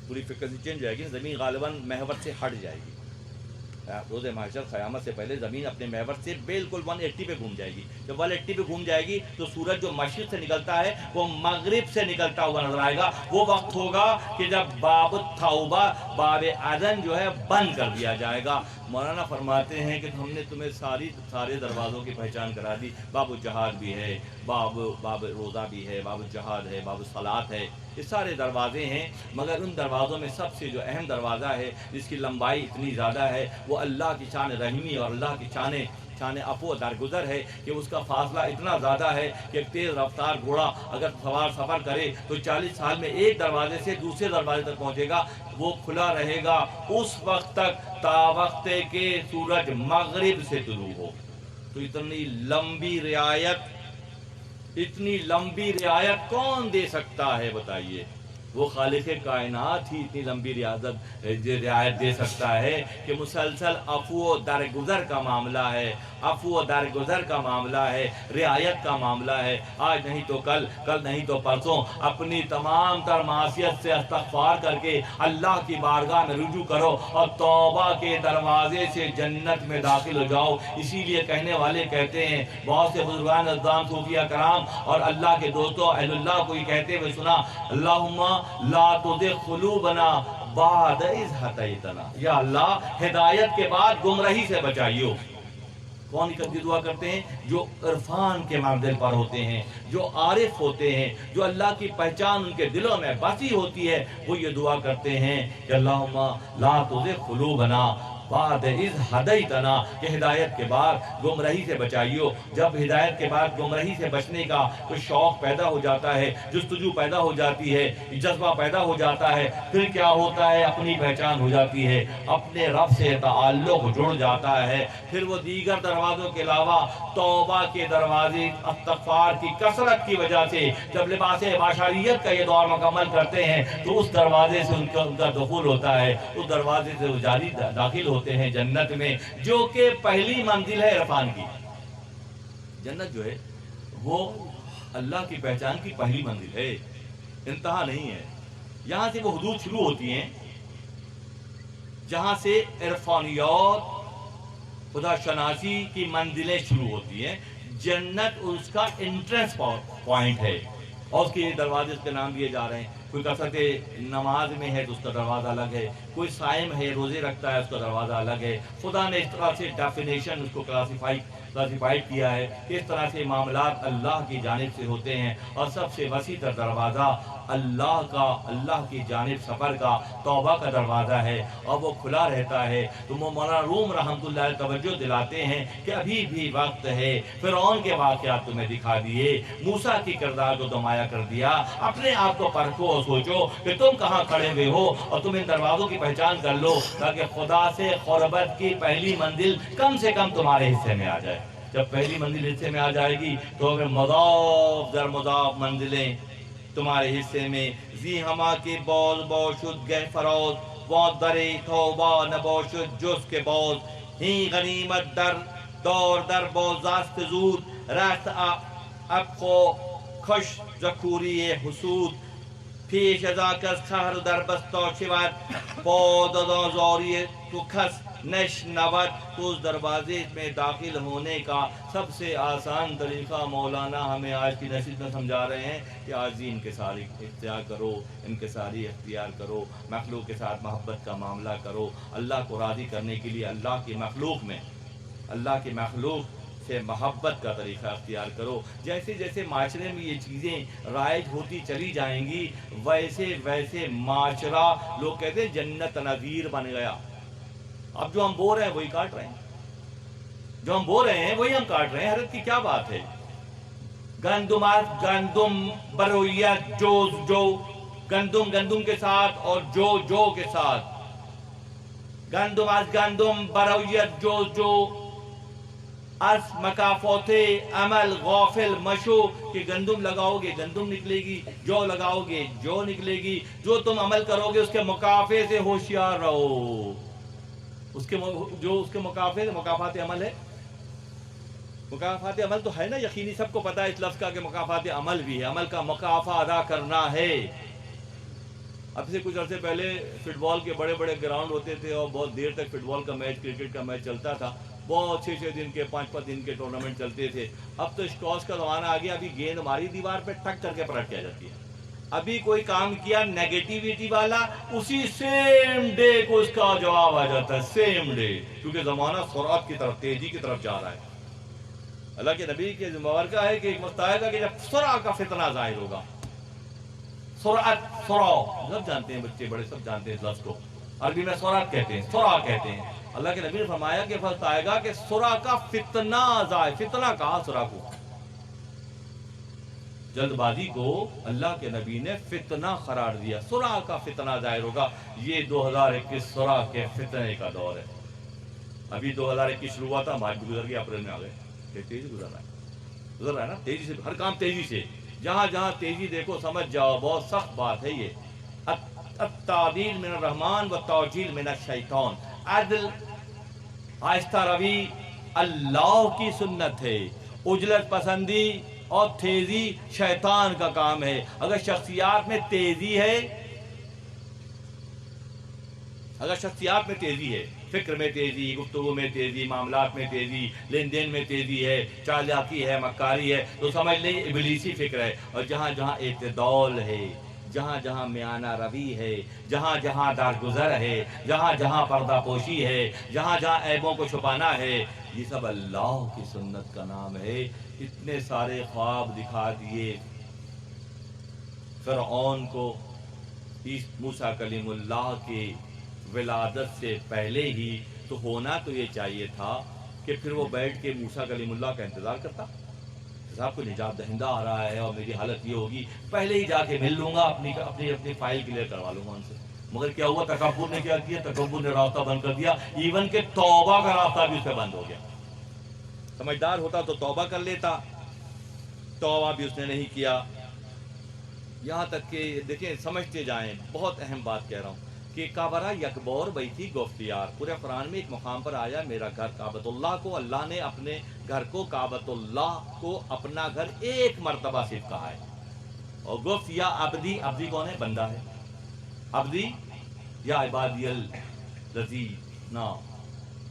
पूरी फ्रीक्वेंसी चेंज हो जाएगी, ज़मीन गालिबन महवर से हट जाएगी। रोज़े महशर क़यामत से पहले ज़मीन अपने महवर से बिल्कुल 180 पे घूम जाएगी। जब 180 पे घूम जाएगी तो सूरज जो मशरिक़ से निकलता है वो मगरिब से निकलता हुआ नजर आएगा। वो वक्त होगा कि जब बाब तौबा बाब अदन जो है बंद कर दिया जाएगा। मौलाना फरमाते हैं कि हमने तुम्हें सारे दरवाज़ों की पहचान करा दी। बाब जहाद भी है, बाब रोज़ा भी है, बाब जहाद है, बाब सलात है, ये सारे दरवाजे हैं। मगर उन दरवाज़ों में सबसे जो अहम दरवाज़ा है जिसकी लंबाई इतनी ज़्यादा है वो अल्लाह की शान रहीमी और अल्लाह की शान अफ़ो दरगुज़र है कि उसका फासला इतना ज़्यादा है कि एक तेज़ रफ्तार घोड़ा अगर सफ़र करे तो 40 साल में एक दरवाजे से दूसरे दरवाजे तक पहुँचेगा। वो खुला रहेगा उस वक्त तक तावक्ते के सूरज मगरिब से तुलू हो। तो इतनी लंबी रियायत कौन दे सकता है बताइए? वो खालिक कायनात ही इतनी लंबी रियायत दे सकता है कि मुसलसल अफ़्व दरगुज़र का मामला है, अफ़्व दरगुज़र का मामला है, रियायत का मामला है। आज नहीं तो कल, कल नहीं तो परसों अपनी तमाम तर मासियत से इस्तग़फ़ार करके अल्लाह की बारगाह में रुजू करो और तौबा के दरवाजे से जन्नत में दाखिल हो जाओ। इसीलिए कहने वाले कहते हैं, बहुत से बुज़ुर्गान अज़्ज़ाम सूफिया कराम और अल्लाह के दोस्तों अहलुल्लाह को ये कहते हुए सुना, अल्लाहुम्मा ला तुज़िग़ क़ुलूबना बाद इज़ हदैतना। या अल्लाह हिदायत के बाद गुमराही से बचाइयो। कौन इकट्ठी दुआ करते हैं? जो इरफान के मंजिल पर होते हैं, जो आरिफ होते हैं, जो अल्लाह की पहचान उनके दिलों में बसी होती है, वो ये दुआ करते हैं कि अल्लाहुम्मा ला तुज़िग़ क़ुलूबना बाद इज़ हदैतना, कि हिदायत के बाद गुमराही से बचाइयो। जब हिदायत के बाद गुमराही से बचने का कोई शौक़ पैदा हो जाता है, जुस्तजू पैदा हो जाती है, जज्बा पैदा हो जाता है, फिर क्या होता है? अपनी पहचान हो जाती है, अपने रब से ताल्लुक़ जुड़ जाता है। फिर वो दीगर दरवाज़ों के अलावा तौबा के दरवाजे, इस्तिग़फ़ार की कसरत की वजह से जब लिबास बाशरियत का ये दौर मुकम्मल करते हैं, तो उस दरवाजे से उनका दुखूल होता है, उस दरवाजे से वो जारी दाखिल होते हैं जन्नत में, जो कि पहली मंजिल है इरफान की। जन्नत जो है वो अल्लाह की पहचान की पहली मंजिल है, इंतहा नहीं है। यहाँ से वो हुदूद शुरू होती हैं जहाँ से इरफानियत, खुदा शनासी की मंजिलें शुरू होती हैं। जन्नत उसका एंट्रेंस पॉइंट है और उसके दरवाजे उसके नाम दिए जा रहे हैं। कोई कसरत नमाज में है तो उसका दरवाज़ा अलग है, कोई साइम है रोज़े रखता है उसका दरवाज़ा अलग है। खुदा ने इस तरह से डेफिनेशन उसको क्लासीफाइड किया है कि इस तरह से मामलात अल्लाह की जानिब से होते हैं और सबसे वसी तर दरवाज़ा अल्लाह की जानिब सफ़र का तौबा का दरवाज़ा है और वो खुला रहता है। तो मौलाना रूम रहमतुल्लाह तवज्जो दिलाते हैं कि अभी भी वक्त है। फ़िरौन के वाक़यात तुम्हें दिखा दिए, मूसा की किरदार को दमाया कर दिया। अपने आप को परखो और सोचो कि तुम कहाँ खड़े हुए हो और तुम इन दरवाज़ों की पहचान कर लो, ताकि खुदा से क़ुरबत की पहली मंजिल कम से कम तुम्हारे हिस्से में आ जाए। जब पहली मंजिल हिस्से में आ जाएगी तो अगर मज़ाफ़ दर मज़ाफ़ मंजिलें तुम्हारे हिस्से में, जी हमा के बौल बौशुद गए फरोज, बहुत दरे तौबा न बौशुद जुस के बौल, ही गनीमत दर दौर दर बौजास्त जूद, रस्त अब को खुश जकूरी हुसूद, पेश अजाकस खहर दर बस्तो शिवत, पौदोज़ौरी तो खस नश नवत। तो उस दरवाजे में दाखिल होने का सबसे आसान तरीक़ा मौलाना हमें आज की नसीहत में समझा रहे हैं कि आज ही इनकिसारी इख्तियार करो, इनकिसारी इख्तियार करो, मखलूक के साथ मोहब्बत का मामला करो। अल्लाह को राज़ी करने के लिए अल्लाह की मखलूक से मोहब्बत का तरीक़ा अख्तियार करो। जैसे जैसे माशरे में ये चीज़ें राइज होती चली जाएंगी, वैसे वैसे माशरा, लोग कहते हैं जन्नत नज़ीर बन गया। अब जो हम बो रहे हैं वही काट रहे हैं, जो हम बो रहे हैं वही हम काट रहे हैं। हैरत की क्या बात है? गंदुम बरोयत जो गंदुम के साथ और जो के साथ, गंदुम बरोयत जो अस मकाफोते अमल गौफिल मशो, कि गंदुम लगाओगे गंदुम निकलेगी, जो लगाओगे जो निकलेगी। जो तुम अमल करोगे उसके मुकाफे से होशियार रहो। उसके मुकाफात अमल है। मुकाफात अमल तो है ना, यकीनी सबको पता है इस लफ्ज़ का कि मुकाफात अमल भी है, अमल का मुकाफा अदा करना है। अब से कुछ अर्से पहले फुटबॉल के बड़े बड़े ग्राउंड होते थे और बहुत देर तक फुटबॉल का मैच, क्रिकेट का मैच चलता था। बहुत 6-6 दिन के 5-5 दिन के टूर्नामेंट चलते थे। अब तो स्टॉस का ज़माना आ गया। अभी गेंद मारी दीवार पे टक करके पलट के आ जाती है। अभी कोई काम किया नेगेटिविटी वाला, उसी सेम डे को उसका जवाब आ जाता है, सेम डे, क्योंकि ज़माना सुरअत की तरफ, तेजी की तरफ जा रहा है। अल्लाह के नबी के मुबारक है कि एक वक्त आएगा कि जब सुरा का फितना ज़ाहिर होगा। सुरअत, सुरा सब जानते हैं, बच्चे बड़े सब जानते हैं इस लफ्ज़ को। अरबी में सुरअत कहते हैं, सुरा कहते हैं। अल्लाह के नबी ने फरमाया कि वक्त आएगा कि सुरा का फितना ज़ाहिर, फितना कहा सुरा को, जल्दबाजी को अल्लाह के नबी ने फितना करार दिया। सुरा का फितना जाहिर होगा। ये 2021 सुरा के फितने का दौर है। अभी 2021 शुरू हुआ था, मार्च भी गुजर गया, अप्रैल में आ गए। तेजी गुजर रहा है ना, तेजी से हर काम तेजी से, जहां जहां तेजी देखो समझ जाओ बहुत सख्त बात है ये। तादील मिन रहमान व तौजील मिन शैतान, अदल आहिस्ता रवी अल्लाह की सुन्नत है। उजलत पसंदी और तेजी शैतान का काम है। अगर शख्सियात में तेजी है, फिक्र में तेजी, गुफ्तगू में तेजी, मामलात में तेजी, लेन देन में तेजी है, चालाकी है, मक्कारी है, तो समझ लें इबलीसी फिक्र है। और जहाँ जहाँ एतदौल है, जहाँ जहाँ म्याना रवि है, जहाँ जहाँ दारगुजर है, जहाँ जहाँ पर्दा पोशी है, जहाँ जहाँ ऐबों को छुपाना है, ये सब अल्लाह की सुन्नत का नाम है। इतने सारे ख्वाब दिखा दिए फ़िरऔन को इस मूसा कलीमुल्लाह के विलादत से पहले ही। तो होना तो ये चाहिए था कि फिर वो बैठ के मूसा कलीमुल्लाह का इंतज़ार करता, साहब को निजात दहिंदा आ रहा है और मेरी हालत ये होगी, पहले ही जाके मिल लूंगा, अपनी अपनी अपनी फाइल क्लियर करवा लूंगा उनसे। मगर क्या हुआ, तकब्बुर ने क्या किया, तकब्बुर ने रास्ता बंद कर दिया, इवन के तौबा का रास्ता भी उससे बंद हो गया। समझदार होता तो तौबा कर लेता, तौबा भी उसने नहीं किया। यहाँ तक कि देखिए, समझते जाएं, बहुत अहम बात कह रहा हूँ कि काबरा यकबौर बैती गोफ्तियार, पूरे कुरान में एक मुकाम पर आया मेरा घर काबतुल्लाह को, अल्लाह ने अपने घर को काबतुल्लाह को अपना घर एक मरतबा सिर्फ कहा है। और गुफ्त या अब्दी, अब्दी कौन है, बंदा है, अब्दी या इबादियल लजी ना,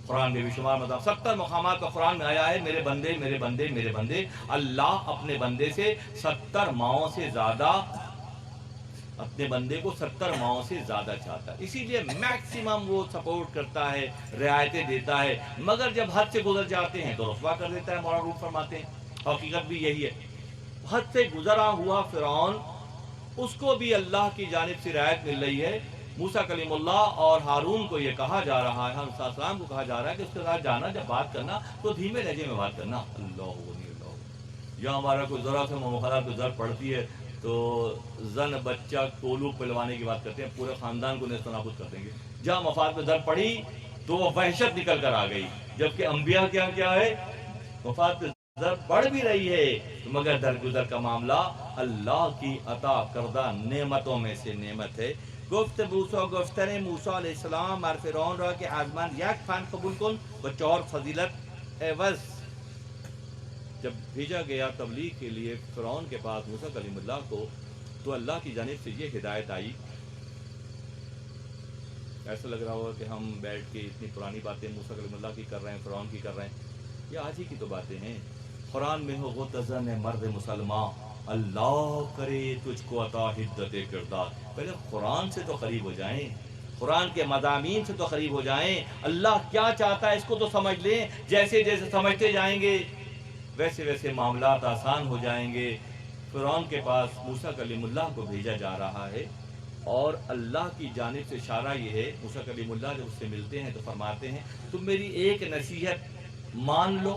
कुरान में बेशुमार मतलब 70 मुकामात का कुरान में आया है, मेरे बंदे मेरे बंदे मेरे बंदे। अल्लाह अपने बंदे से 70 माओं से ज्यादा, अपने बंदे को 70 माओं से ज्यादा चाहता है, इसीलिए मैक्सिमम वो सपोर्ट करता है, रियायतें देता है। मगर जब हद से गुजर जाते हैं तो रुस्वा कर देता है, मौलाना रूप फरमाते हैं। हकीकत भी यही है, हद से गुजरा हुआ फिरौन, उसको भी अल्लाह की जानिब से रियायत मिल रही है। मूसा कलीमुल्लाह और हारून को ये कहा जा रहा है, हम को कहा जा रहा है कि उसके साथ जाना, जब बात करना तो धीमे लहजे में बात करना। अल्लाह, या हमारा कोई ज़रा से मुखालत को ज़रूरत पड़ती है तो जन बच्चा कोलू पिलवाने की बात करते हैं, पूरे ख़ानदान को नेस्तनाबूद कर देंगे। जहाँ मफाद में दर पड़ी तो वो वहशत निकल कर आ गई, जबकि अंबिया क्या क्या है, मफाद पे दर पड़ भी रही है मगर दरगुजर का मामला अल्लाह की अता करदा नेमतों में से नेमत है। गुफ्त मूसा गुफ्तने मूसा अलैहिस्सलाम और फिरौन रहा कि आजमान याक फान कबूल कुन बचौर फजीलत एवज। जब भेजा गया तबलीग के लिए फिरौन के पास मूसा कलीमुल्लाह को, तो अल्लाह की जानिब से ये हिदायत आई। ऐसा लग रहा होगा कि हम बैठ के इतनी पुरानी बातें मूसा कलीमुल्लाह की कर रहे हैं, फिरौन की कर रहे हैं, ये आज ही की तो बातें हैं। कुरान में हो गुतज़न मर्द मुसलमान, अल्लाह करे तुझको अता हिद्दत किरदार। पहले कुरान से तो करीब हो जाएं, कुरान के मज़ामीन से तो करीब हो जाएं, अल्लाह क्या चाहता है इसको तो समझ लें। जैसे जैसे समझते जाएंगे वैसे वैसे मामलात आसान हो जाएंगे। फिरौन के पास मूसा कलीमुल्लाह को भेजा जा रहा है और अल्लाह की जानिब से इशारा ये है, मूसा कलीमुल्लाह जब उससे मिलते हैं तो फरमाते हैं तुम मेरी एक नसीहत मान लो,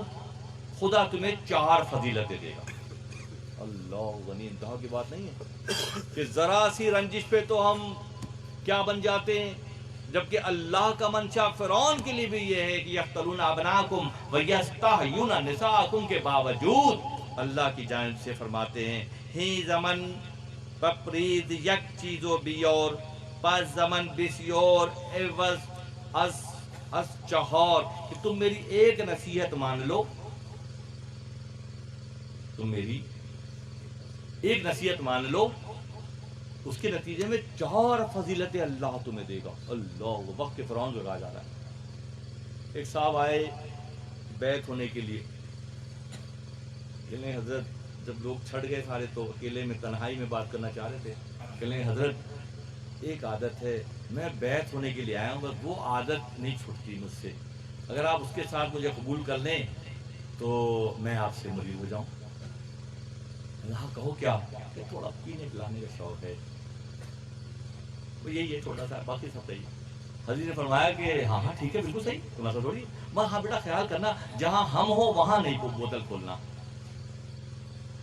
खुदा तुम्हें 4 फजीलतें देगा। अल्लाह गनी, इंतहा की बात नहीं है कि ज़रा सी रंजिश पे तो हम क्या बन जाते हैं, जबकि अल्लाह का मंशा फिरौन के लिए भी ये है कि यख्तलून अबनाकुम व यस्तहयून निसाकुम के बावजूद अल्लाह की जानिब से फरमाते हैं ही ज़मन पपरीद यक चीज़ो बियोर पास ज़मन बिस्योर एवज अस चहौर, कि तुम मेरी एक नसीहत मान लो, तुम मेरी एक नसीहत मान लो, उसके नतीजे में 4 फजीलतें अल्लाह तुम्हें देगा। अल्लाह, वक्त के फिरौन को कहा जा रहा है। एक साहब आए बैत होने के लिए, हजरत जब लोग छट गए सारे तो अकेले में तन्हाई में बात करना चाह रहे थे, कहने हजरत एक आदत है, मैं बैत होने के लिए आया हूँ, बस वो आदत नहीं छूटती मुझसे, अगर आप उसके साथ मुझे कबूल कर लें तो मैं आपसे मुरीद हो जाऊँ। हाँ कहो क्या, थोड़ा पीने पिलाने का शौक है, तो यही है छोटा सा, बाकी सब सही। हज़रत ने फरमाया कि हाँ हाँ ठीक है, बिल्कुल सही, तुम ऐसा थोड़ी, मगर हाँ बेटा ख्याल करना जहाँ हम हो वहाँ नहीं बोतल खोलना,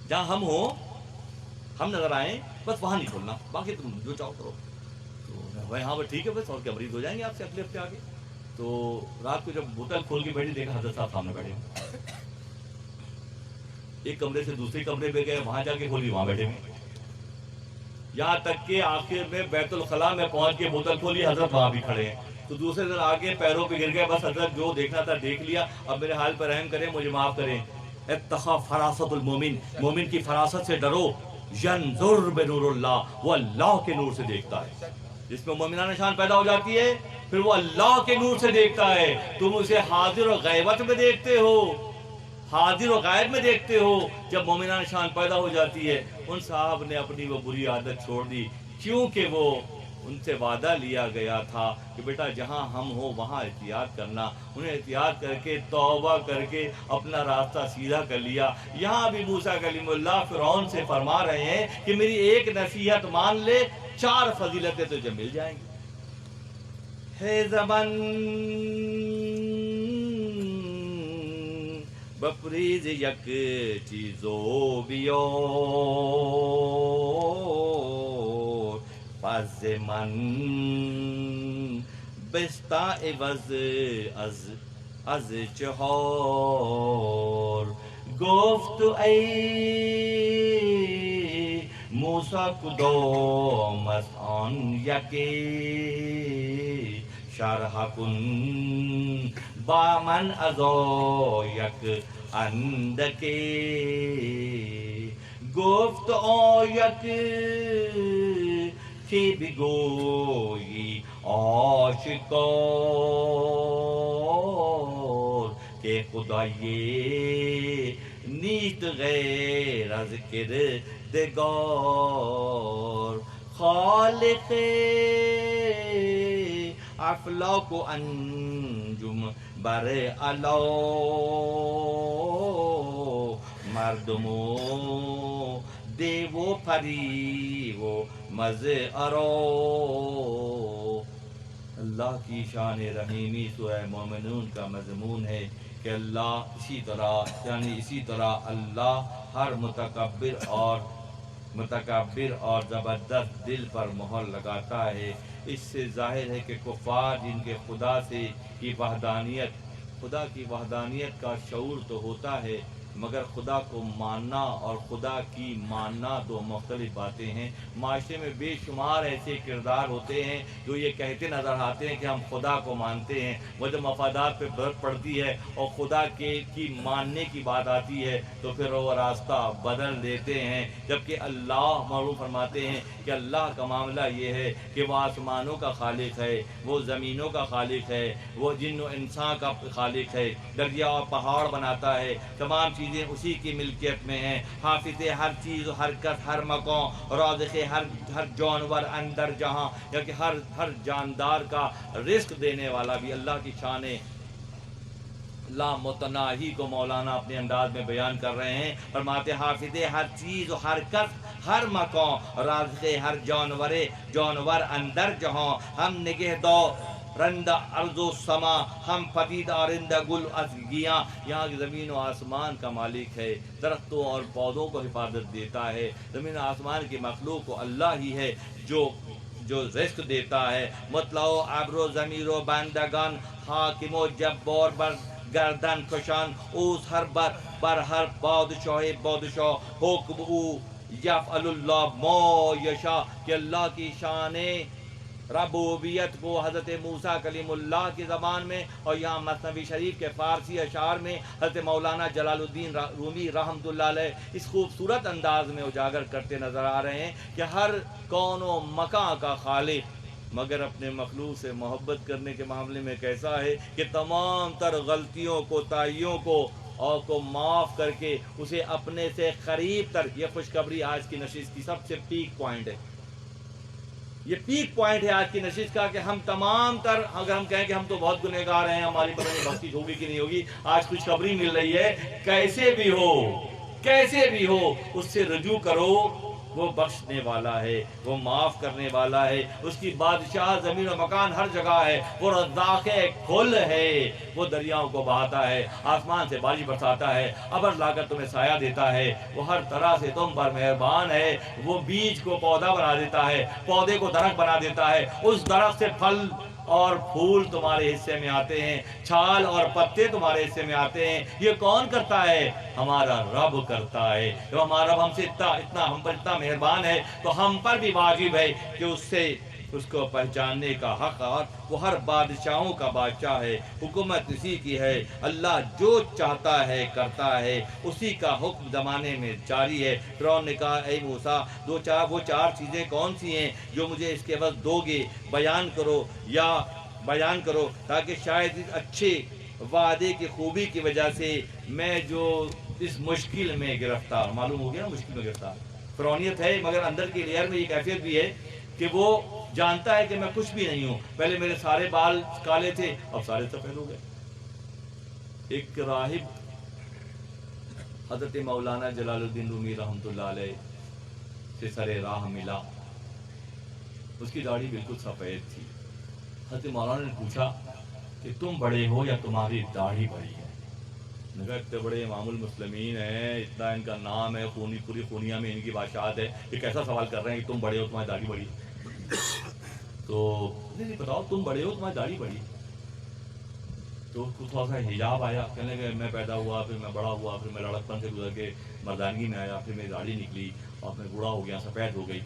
जहाँ हम हो, हम नजर आए बस वहाँ नहीं खोलना, बाकी तुम जो चाहो करो। तो भाई हाँ ठीक है बस, और क्या मरीज हो जाएंगे आपसे अगले हफ्ते आगे। तो रात को जब बोतल खोल के बैठी, देखा हज़रत साहब सामने बैठे, एक कमरे से दूसरे कमरे पे गए, वहां जाके खोली, वहां बैठे हुए, यहाँ तक के आखिर में बैतुल खला में पहुंच के बोतल खोली, हजरत वहां भी खड़े हैं। तो दूसरे दिन आगे पैरों पे गिर गए, बस हजरत जो देखना था देख लिया, अब मेरे हाल पर रहम करें, मुझे माफ करें। इत्तखा फरासतुल मोमिन, मोमिन की फरासत से डरो, यंजुर बिनूरिल्लाह, वो अल्लाह के नूर से देखता है। जिसमें मोमिना शान पैदा हो जाती है फिर वो अल्लाह के नूर से देखता है। तुम उसे हाजिर और गैबत में देखते हो, हाजिर और गायब में देखते हो। जब मोमिना शान पैदा हो जाती है, उन साहब ने अपनी वो बुरी आदत छोड़ दी, क्योंकि वो उनसे वादा लिया गया था कि बेटा जहाँ हम हो वहाँ एहतियात करना। उन्हें एहतियात करके तौबा करके अपना रास्ता सीधा कर लिया। यहाँ भी मूसा कलीमुल्लाह फ़िरौन से फरमा रहे हैं कि मेरी एक नसीहत मान ले, 4 फजीलतें तुझे मिल जाएंगी। है ज़बान बपरीज यक चीज़ो बियो فز من بستا عوض از چهار گفت ای موسی کدام است آن یکی شرح کن با من از یک اندکی گفت آیک کی بگویی آشکار که خدایی نیست غیر از کردگار خالق افلاک و انجم بر علا مردم و دیو و پری و مزے ارو۔ اللہ کی شان رحیمی سورہ مومنون کا مضمون ہے کہ اللہ اسی طرح اللہ ہر متکبر اور زبردست دل پر مہر لگاتا ہے۔ اس سے ظاہر ہے کہ کفار جن کے خدا کی وحدانیت کا شعور تو ہوتا ہے، مگر خدا کو ماننا اور خدا کی ماننا دو مختلف باتیں ہیں۔ معاشرے میں بے شمار ایسے کردار ہوتے ہیں جو یہ کہتے نظر آتے ہیں کہ ہم خدا کو مانتے ہیں، وہ جب مفادات پہ برت پڑتی ہے اور خدا کی ماننے کی بات آتی ہے تو پھر وہ راستہ بدل دیتے ہیں، جبکہ اللہ معروف فرماتے ہیں کہ اللہ کا معاملہ یہ ہے کہ وہ آسمانوں کا خالق ہے، وہ زمینوں کا خالق ہے، وہ جن و انسان کا خالق ہے، دریا اور پہاڑ بناتا ہے، تمام چیزیں اسی کی ملکیت میں ہیں، حافظ ہر چیز و حرکت ہر مکان، رازق ہر جانور اندر جہاں، یا کہ ہر جاندار کا رزق دینے والا بھی اللہ کی شان لامتناہی کو مولانا اپنے انداز میں بیان کر رہے ہیں۔ فرماتے حافظ ہر چیز و حرکت ہر مکان، رازق ہر جانور اندر جہاں، ہم نگہدار رندہ ارض و سما، ہم پدید آرندہ گل از گیاں، یہاں کی زمین و آسمان کا مالک ہے، درختوں اور پودوں کو حفاظت دیتا ہے۔ زمین و آسمان کی مخلوق کو اللہ ہی ہے جو رزق دیتا ہے۔ مطلع و ابر و ضمیر و بندگان، حاکم و جبار بر گردن کشان، اوز بر ہر بادشاہ حکم او یفعل اللہ ما یشاء، کہ اللہ کی شان ربوبیت کو حضرت موسیٰ کلیم اللہ کی زبان میں اور یہاں مثنوی شریف کے فارسی اشعار میں حضرت مولانا جلال الدین رومی رحمۃ اللہ علیہ اس خوبصورت انداز میں اجاگر کرتے نظر آ رہے ہیں کہ ہر کون و مکان کا خالق مگر اپنے مخلوق سے محبت کرنے کے معاملے میں کیسا ہے کہ تمام تر غلطیوں کوتاہیوں کو معاف کر کے اسے اپنے سے قریب تر۔ یہ خوشخبری آج کی نشست کی سب سے پیک پوائنٹ ہے، یہ پیک پوائنٹ ہے آج کی نشست کا، کہ ہم تمام تر اگر ہم کہیں کہ ہم تو بہت گنہگار ہیں، ہماری پتہ نہیں بخشش ہوگی کہ نہیں ہوگی، آج خوشخبری مل رہی ہے کیسے بھی ہو اس سے رجوع کرو، وہ بخشنے والا ہے، وہ معاف کرنے والا ہے، اس کی بادشاہ زمین و مکان ہر جگہ ہے، وہ رزاق کل ہے، وہ دریاؤں کو بہاتا ہے، آسمان سے بارش برساتا ہے، ابر لا کر تمہیں سایہ دیتا ہے، وہ ہر طرح سے تم پر مہربان ہے، وہ بیج کو پودا بنا دیتا ہے، پودے کو درخت بنا دیتا ہے، اس درخت سے پھل اور پھول تمہارے حصے میں آتے ہیں، چھال اور پتے تمہارے حصے میں آتے ہیں۔ یہ کون کرتا ہے؟ ہمارا رب کرتا ہے۔ جب ہمارا رب ہم سے ہم پر اتنا مہربان ہے تو ہم پر بھی واجب ہے کہ اس کو پہچاننے کا حق، اور وہ ہر بادشاہوں کا بادشاہ ہے، حکومت اسی کی ہے، اللہ جو چاہتا ہے کرتا ہے، اسی کا حکم زمانے میں جاری ہے۔ فرعون نے کہا اے موسیٰ وہ 4 چیزیں کون سی ہیں جو مجھے اس کے عوض دو گے، بیان کرو تاکہ شاید اس اچھے وعدے کی خوبی کی وجہ سے میں جو اس مشکل میں گرفتار، معلوم ہو گیا نا مشکل میں گرفتار، فرعونیت ہے مگر اندر کی لیئر میں یہ کیفیت بھی ہے کہ وہ جانتا ہے کہ میں کچھ بھی نہیں ہوں. پہلے میرے سارے بال کالے تھے، اب سارے سفید ہو گئے. ایک راہب حضرت مولانا جلال الدین رومی رحمۃ اللہ علیہ سے سر راہ ملا. اس کی داڑھی بالکل سفید تھی. حضرت مولانا نے پوچھا کہ تم بڑے ہو یا تمہاری داڑھی بڑی ہے؟ اتنے بڑے امام المسلمین ہیں، اتنا ان کا نام ہے، پوری خونیا میں ان کی بادشاہت ہے، یہ کیسا سوال کر رہے ہیں کہ تم بڑے ہو تمہاری داڑھی بڑی؟ تو نہیں بتاؤ تم بڑے ہو تمہاری داڑھی بڑی. تو تھوڑا سا حجاب آیا، کہنے لگے میں پیدا ہوا، پھر میں بڑا ہوا، پھر میں لڑکپن سے گزر کے مردانگی میں آیا، پھر میری داڑھی نکلی اور میں بوڑھا ہو گیا، سفید ہو گئی.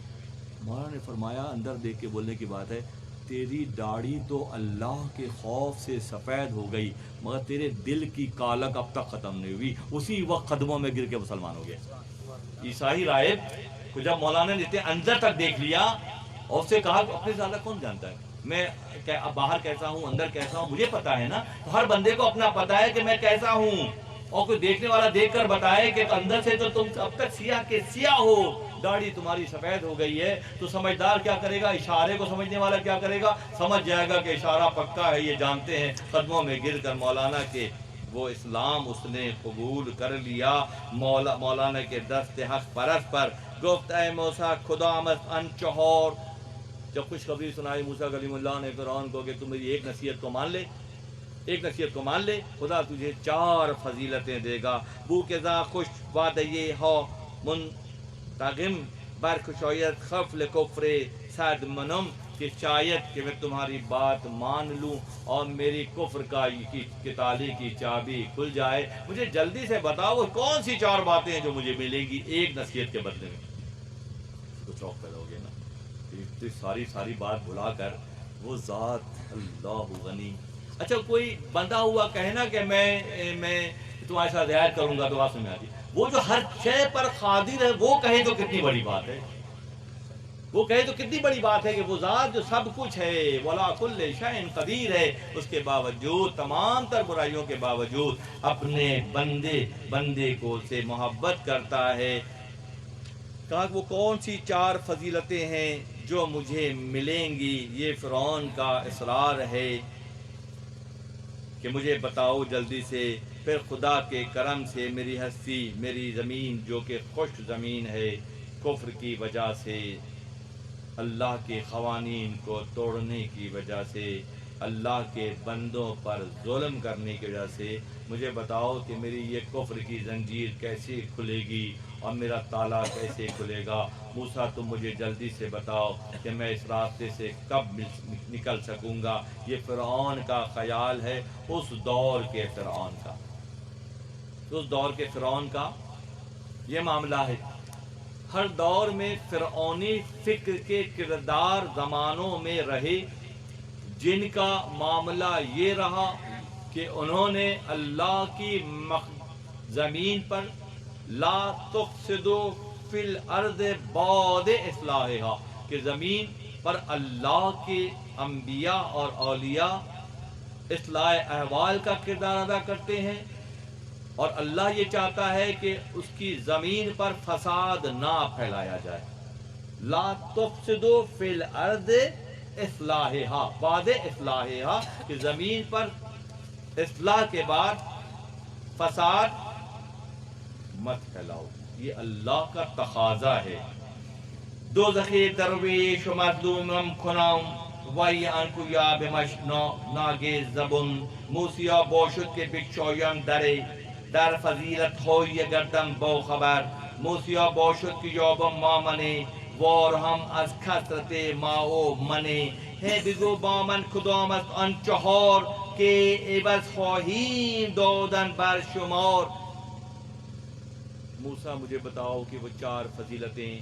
مولانا نے فرمایا اندر دیکھ کے بولنے کی بات ہے، تیری داڑھی تو اللہ کے خوف سے سفید ہو گئی، مگر تیرے دل کی کالک اب تک ختم نہیں ہوئی. اسی وقت قدموں میں گر کے مسلمان ہو گیا. عیسائی راہب کو جب مولانا نے اتنے اندر تک دیکھ لیا اور اس سے کہا کہ اپنے زیادہ کون جانتا ہے، میں باہر کیسا ہوں اندر کیسا ہوں مجھے پتا ہے نا. تو ہر بندے کو اپنا پتا ہے کہ میں کیسا ہوں، اور کوئی دیکھنے والا دیکھ کر بتائے کہ اندر سے تو تم اب تک سیاہ کے سیاہ ہو، داڑھی تمہاری سفید ہو گئی ہے. تو سمجھدار کیا کرے گا، اشارے کو سمجھنے والا کیا کرے گا، سمجھ جائے گا کہ اشارہ پکا ہے، یہ جانتے ہیں. قدموں میں گر کر مولانا کے وہ اسلام اس نے قبول کر لیا. مولانا کے دست حق پرست پر گفت اے موسیٰ خدا آمد ان چہور. جب خوشخبری سنائی موسیٰ کلیم اللہ نے فرعون کو کہ تم میری ایک نصیحت کو مان لے، ایک نصیحت کو مان لے، خدا تجھے 4 فضیلتیں دے گا. بو کے ذا خوش وعدے ہو منتغم برخشایت خفل کفر صد منم، کہ شاید کہ میں تمہاری بات مان لوں اور میری کفر کی تالی کی چابی کھل جائے. مجھے جلدی سے بتاؤ وہ کون سی 4 باتیں ہیں جو مجھے ملیں گی ایک نصیحت کے بدلے میں. تو شوق پیدا ہو گیا نا، ساری بات بھلا کر وہ ذات اللہ غنی. اچھا کوئی بندہ ہوا کہنا کہ میں تمہارے ساتھ رعایت کروں گا تو بات سمجھ آتی. وہ جو ہر شے پر قادر ہے وہ کہے تو کتنی بڑی بات ہے، وہ کہے تو کتنی بڑی بات ہے کہ وہ ذات جو سب کچھ ہے، وَلَا كُلِّ شَيْءٍ قدیر ہے. اس کے باوجود تمام تر برائیوں کے باوجود اپنے بندے کو سے محبت کرتا ہے. کہا کہ وہ کون سی 4 فضیلتیں ہیں جو مجھے ملیں گی. یہ فرعون کا اصرار ہے کہ مجھے بتاؤ جلدی سے. پھر خدا کے کرم سے میری ہستی، میری زمین جو کہ خشک زمین ہے، کفر کی وجہ سے، اللہ کے قوانین کو توڑنے کی وجہ سے، اللہ کے بندوں پر ظلم کرنے کی وجہ سے، مجھے بتاؤ کہ میری یہ کفر کی زنجیر کیسے کھلے گی اور میرا تالا کیسے کھلے گا. موسیٰ تم مجھے جلدی سے بتاؤ کہ میں اس راستے سے کب نکل سکوں گا. یہ فرعون کا خیال ہے، اس دور کے فرعون کا، اس دور کے فرعون کا یہ معاملہ ہے. ہر دور میں فرعونی فکر کے کردار زمانوں میں رہے جن کا معاملہ یہ رہا کہ انہوں نے اللہ کی زمین پر لا تفسدوا فی الارض بعد اصلاحہا، کہ زمین پر اللہ کے انبیاء اور اولیاء اصلاح احوال کا کردار ادا کرتے ہیں، اور اللہ یہ چاہتا ہے کہ اس کی زمین پر فساد نہ پھیلایا جائے. لا تفسدوا فی الارض اصلاحہا، بعد اصلاحہا، کہ زمین پر اصلاح کے بعد فساد مت پھیلاؤ. یہ اللہ کا تقاضا ہے. دوزخی درویش و مظلومم کنم وی انکو یا بمشنا ناگی زبون. موسیٰ باشد که بکشایم در فضیلت های گردم با خبر. موسیٰ باشد که یابم ما منی وار هم از کثرت ما و منی. ہے بگو با من کدام است آن 4 که عوض خواهیم دادن بر شمار. موسیٰ مجھے بتاؤ کہ وہ 4 فضیلتیں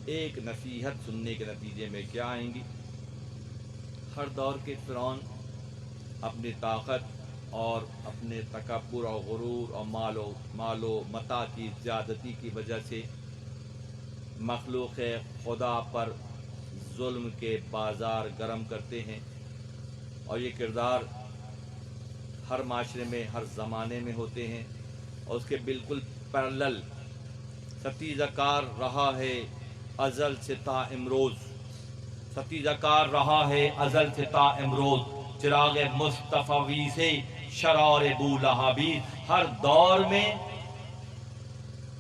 ایک نصیحت سننے کے نتیجے میں کیا آئیں گی. ہر دور کے فرعون اپنی طاقت اور اپنے تکبر اور غرور اور مال و متاع کی زیادتی کی وجہ سے مخلوق خدا پر ظلم کے بازار گرم کرتے ہیں، اور یہ کردار ہر معاشرے میں ہر زمانے میں ہوتے ہیں، اور اس کے بالکل پیرلل ستیزہ کار رہا ہے ازل سے تا امروز. सतीज़कार रहा है अजल से ता इमरोज, चिराग मुस्तफ़वी से शरार बूलहाबी। हर दौर में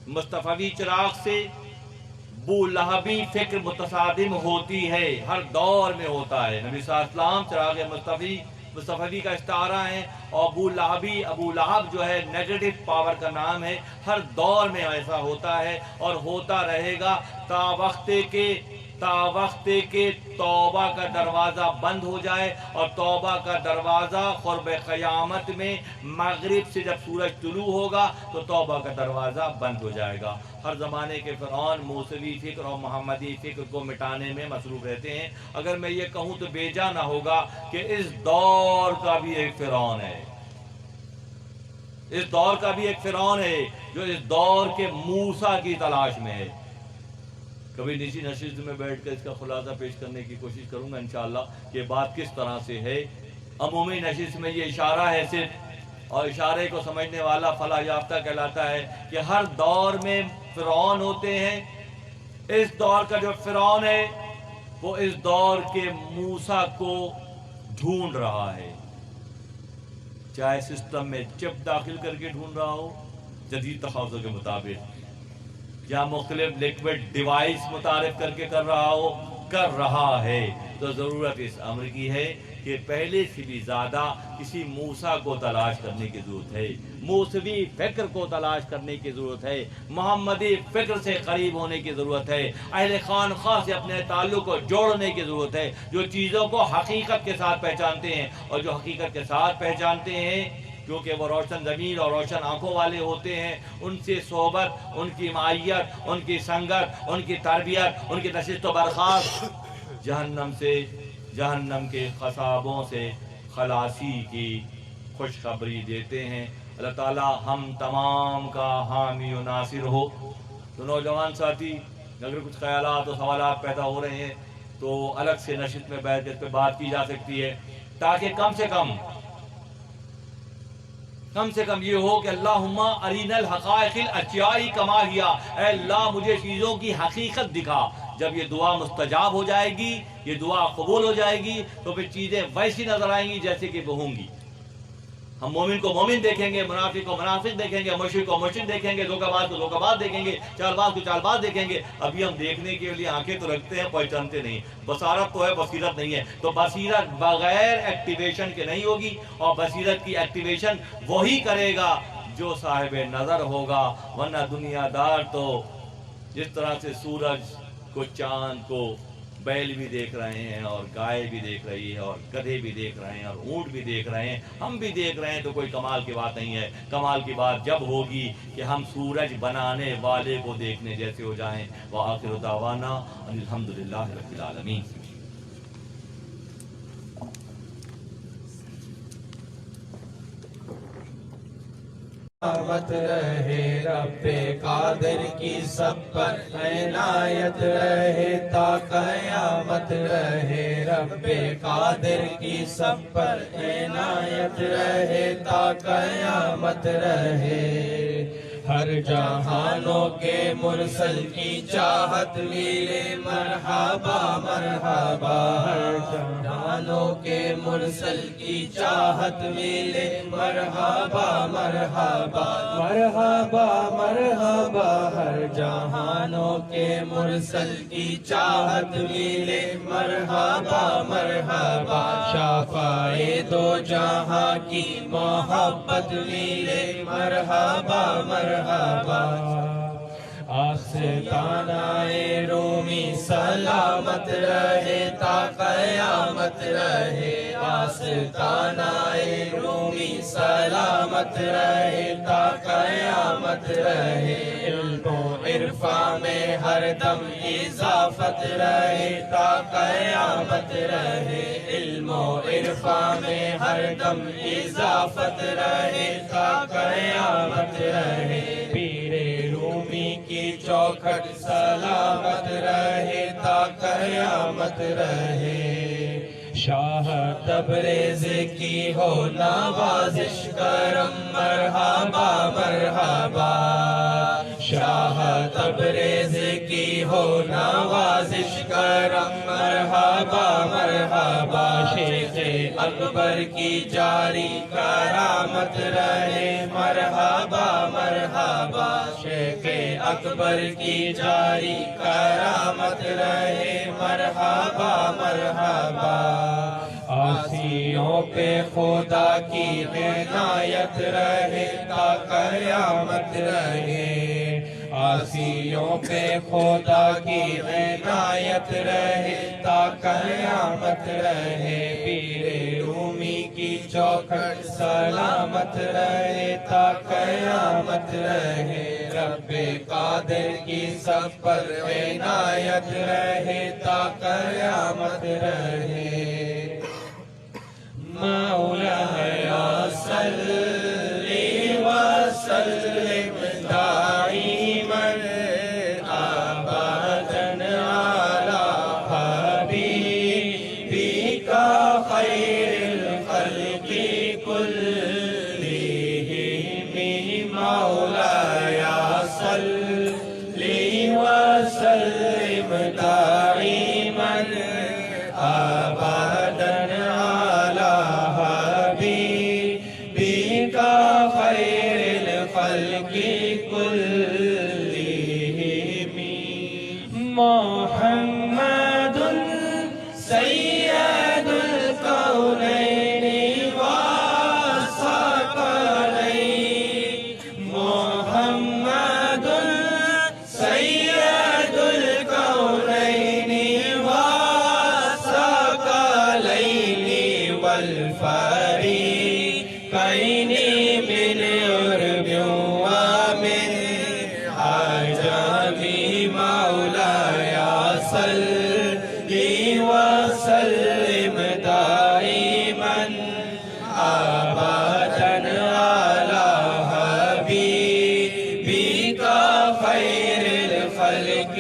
मुस्तफ़वी चिराग से बूलहाबी फिक्र मुतसादिम होती है, हर दौर में होता है। नबी सल्लल्लाहु चिराग मुस्तफ़वी का इस्तारा है, और अबू लहब जो है नेगेटिव पावर का नाम है। हर दौर में ऐसा होता है और होता रहेगा ता वक्त के तौबा का दरवाज़ा बंद हो जाए, और तौबा का दरवाज़ा क़ुर्ब क़यामत में मगरिब से जब सूरज तुलू होगा तो तौबा का दरवाज़ा बंद हो जाएगा। हर ज़माने के फ़िरऔन मूसवी फ़िक्र और मोहम्मदी फ़िक्र को मिटाने में मसरूफ़ रहते हैं। अगर मैं ये कहूँ तो बेजा ना होगा कि इस दौर का भी एक फ़िरऔन है, इस दौर का भी एक फ़िरऔन है जो इस दौर के मूसा की तलाश में है। कभी निजी नशिस्त में बैठ कर इसका खुलासा पेश करने की कोशिश करूंगा इंशाअल्लाह कि बात किस तरह से है। अमूमी नशिस्त में ये इशारा है सिर्फ, और इशारे को समझने वाला फलाह याफ्ता कहलाता है कि हर दौर में फ़िरऔन होते हैं। इस दौर का जो फ़िरऔन है वो इस दौर के मूसा को ढूंढ रहा है, चाहे सिस्टम में चिप दाखिल करके ढूंढ रहा हो जदीद तखाज़ों के मुताबिक, या मुख्तलिफ लिक्विड डिवाइस मुतारिफ करके कर रहा है। तो ज़रूरत इस अम्र की है कि पहले से भी ज़्यादा किसी मूसा को तलाश करने की ज़रूरत है, मूसवी फ़िक्र को तलाश करने की ज़रूरत है, मोहम्मदी फ़िक्र से करीब होने की ज़रूरत है, अहले खानख़ा से अपने ताल्लुक़ को जोड़ने की ज़रूरत है, जो चीज़ों को हकीकत के साथ पहचानते हैं। और जो हकीकत के साथ पहचानते हैं क्योंकि वो रोशन ज़मीन और रोशन आंखों वाले होते हैं, उनसे सोहबत, उनकी मायत, उनकी संगत, उनकी तरबियत, उनकी नशिस्त बर्खास्त जहन्नम के खसाबों से खलासी की खुशखबरी देते हैं। अल्लाह ताला हम तमाम का हामी व नासिर हो। तो नौजवान साथी, अगर कुछ ख्यालात और सवालात पैदा हो रहे हैं तो अलग से नशिस्त में बैठ कर इस पर बात की जा सकती है, ताकि कम से कम ये हो कि अल्लाहुम्मा अरीनल हक़ाइक़िल अश्याई कमा हिया, ऐ अल्लाह मुझे चीज़ों की हकीकत दिखा। जब ये दुआ मुस्तजाब हो जाएगी, ये दुआ कबूल हो जाएगी, तो फिर चीज़ें वैसी नजर आएंगी जैसे कि वो होंगी। हम मोमिन को मोमिन देखेंगे, मुनाफिक को मुनाफिक देखेंगे, मुशरिक को मुशरिक देखेंगे, धोखाबाज को धोखाबाज देखेंगे, चालबाज को चालबाज देखेंगे। अभी हम देखने के लिए आंखें तो रखते हैं, पहचानते नहीं। बसारत तो है, बसीरत नहीं है। तो बसीरत बगैर एक्टिवेशन के नहीं होगी, और बसीरत की एक्टिवेशन वही करेगा जो साहिब नज़र होगा। वरना दुनियादार तो जिस तरह से सूरज को, चांद को बैल भी देख रहे हैं, और गाय भी देख रही है, और गधे भी देख रहे हैं, और ऊँट भी देख रहे हैं, हम भी देख रहे हैं, तो कोई कमाल की बात नहीं है। कमाल की बात जब होगी कि हम सूरज बनाने वाले को देखने जैसे हो जाएं। व आखिर दावाना अल्हम्दुलिल्लाह रब्बिल आलमीन। मत रहे रब्बे कादिर की सब पर इनायत रहे ता क़यामत रहे, रब्बे कादिर की सब पर इनायत रहे ता क़यामत रहे। हर जहानों के मुरसल की चाहत मिले मरहबा मरहबा, हर जहानों के मुरसल की चाहत मिले मरहबा मरहबा मरहबा मरहबा, हर जहानों के मुरसल की चाहत मिले मरहबा मरहबा। शाफ़ाए दो जहां की मोहब्बत मिले मरहबा मरहबा। आस्तानाए रूमी सलामत रहे ता क़यामत रहे, आस्तानाए रूमी सलामत रहे ता क़यामत रहे। इल्मो इरफा में हर दम इज़ाफ़त रहे ता क़यामत रहे, इल्मो इरफा में हर दम इज़ाफ़त रहे ता क़यामत रहे। पीरे रूमी की चौखट सलामत रहे ता क़यामत रहे। शाह तबरेज़ की हो नवाज़िश करम मरहबा मरहबा, शाह तबरेज़ की हो नवाज़िश करम मरहबा مرحبا شیخ اکبر کی جاری کرامت رہے مرحبا مرحبا شیخ اکبر کی جاری کرامت رہے مرحبا مرحبا آسیوں پہ خدا کی عنایت رہے تا قیامت رہے آسیوں پہ خدا کی عنایت رہے تا قیامت رہے پیر رومی کی چوکھٹ سلامت رہے تا قیامت رہے رب قادر کی سب پر عنایت رہے تا قیامت رہے مولاي صل وسلم دائما ابدا على حبيبك خير الخلق كلهم مولاي صل وسلم دائما ابدا على حبيبك خير الخلق كلهم محمد سيد الكونين والثقلين محمد سيد الكونين والثقلين والفريقين من عرب ومن عجم مولاي صل وسلم دائما ابدا على حبيبك خير الخلق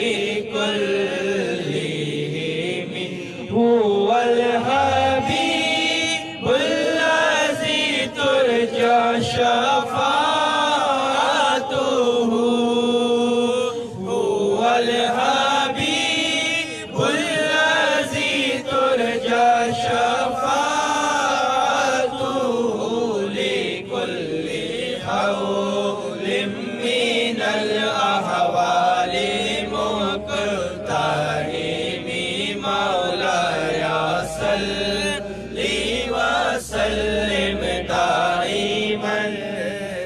كلهم هو الحبيب الذي ترجى شفاعته هو الحبيب الذي ترجى شفاعته لكل حول من الأحوال مقتحم مولاي صل وسلم دائما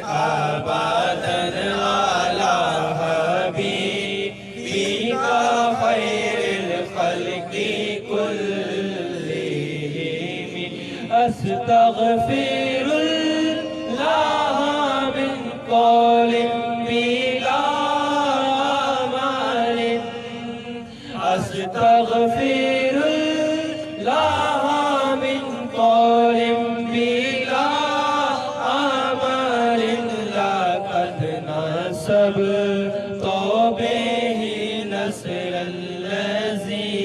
ابدا على حبيبك خير الخلق كلهم استغفر الله من قول بلا عمل استغفر الله من قول بلا عمل لقد نسب به نسل الذي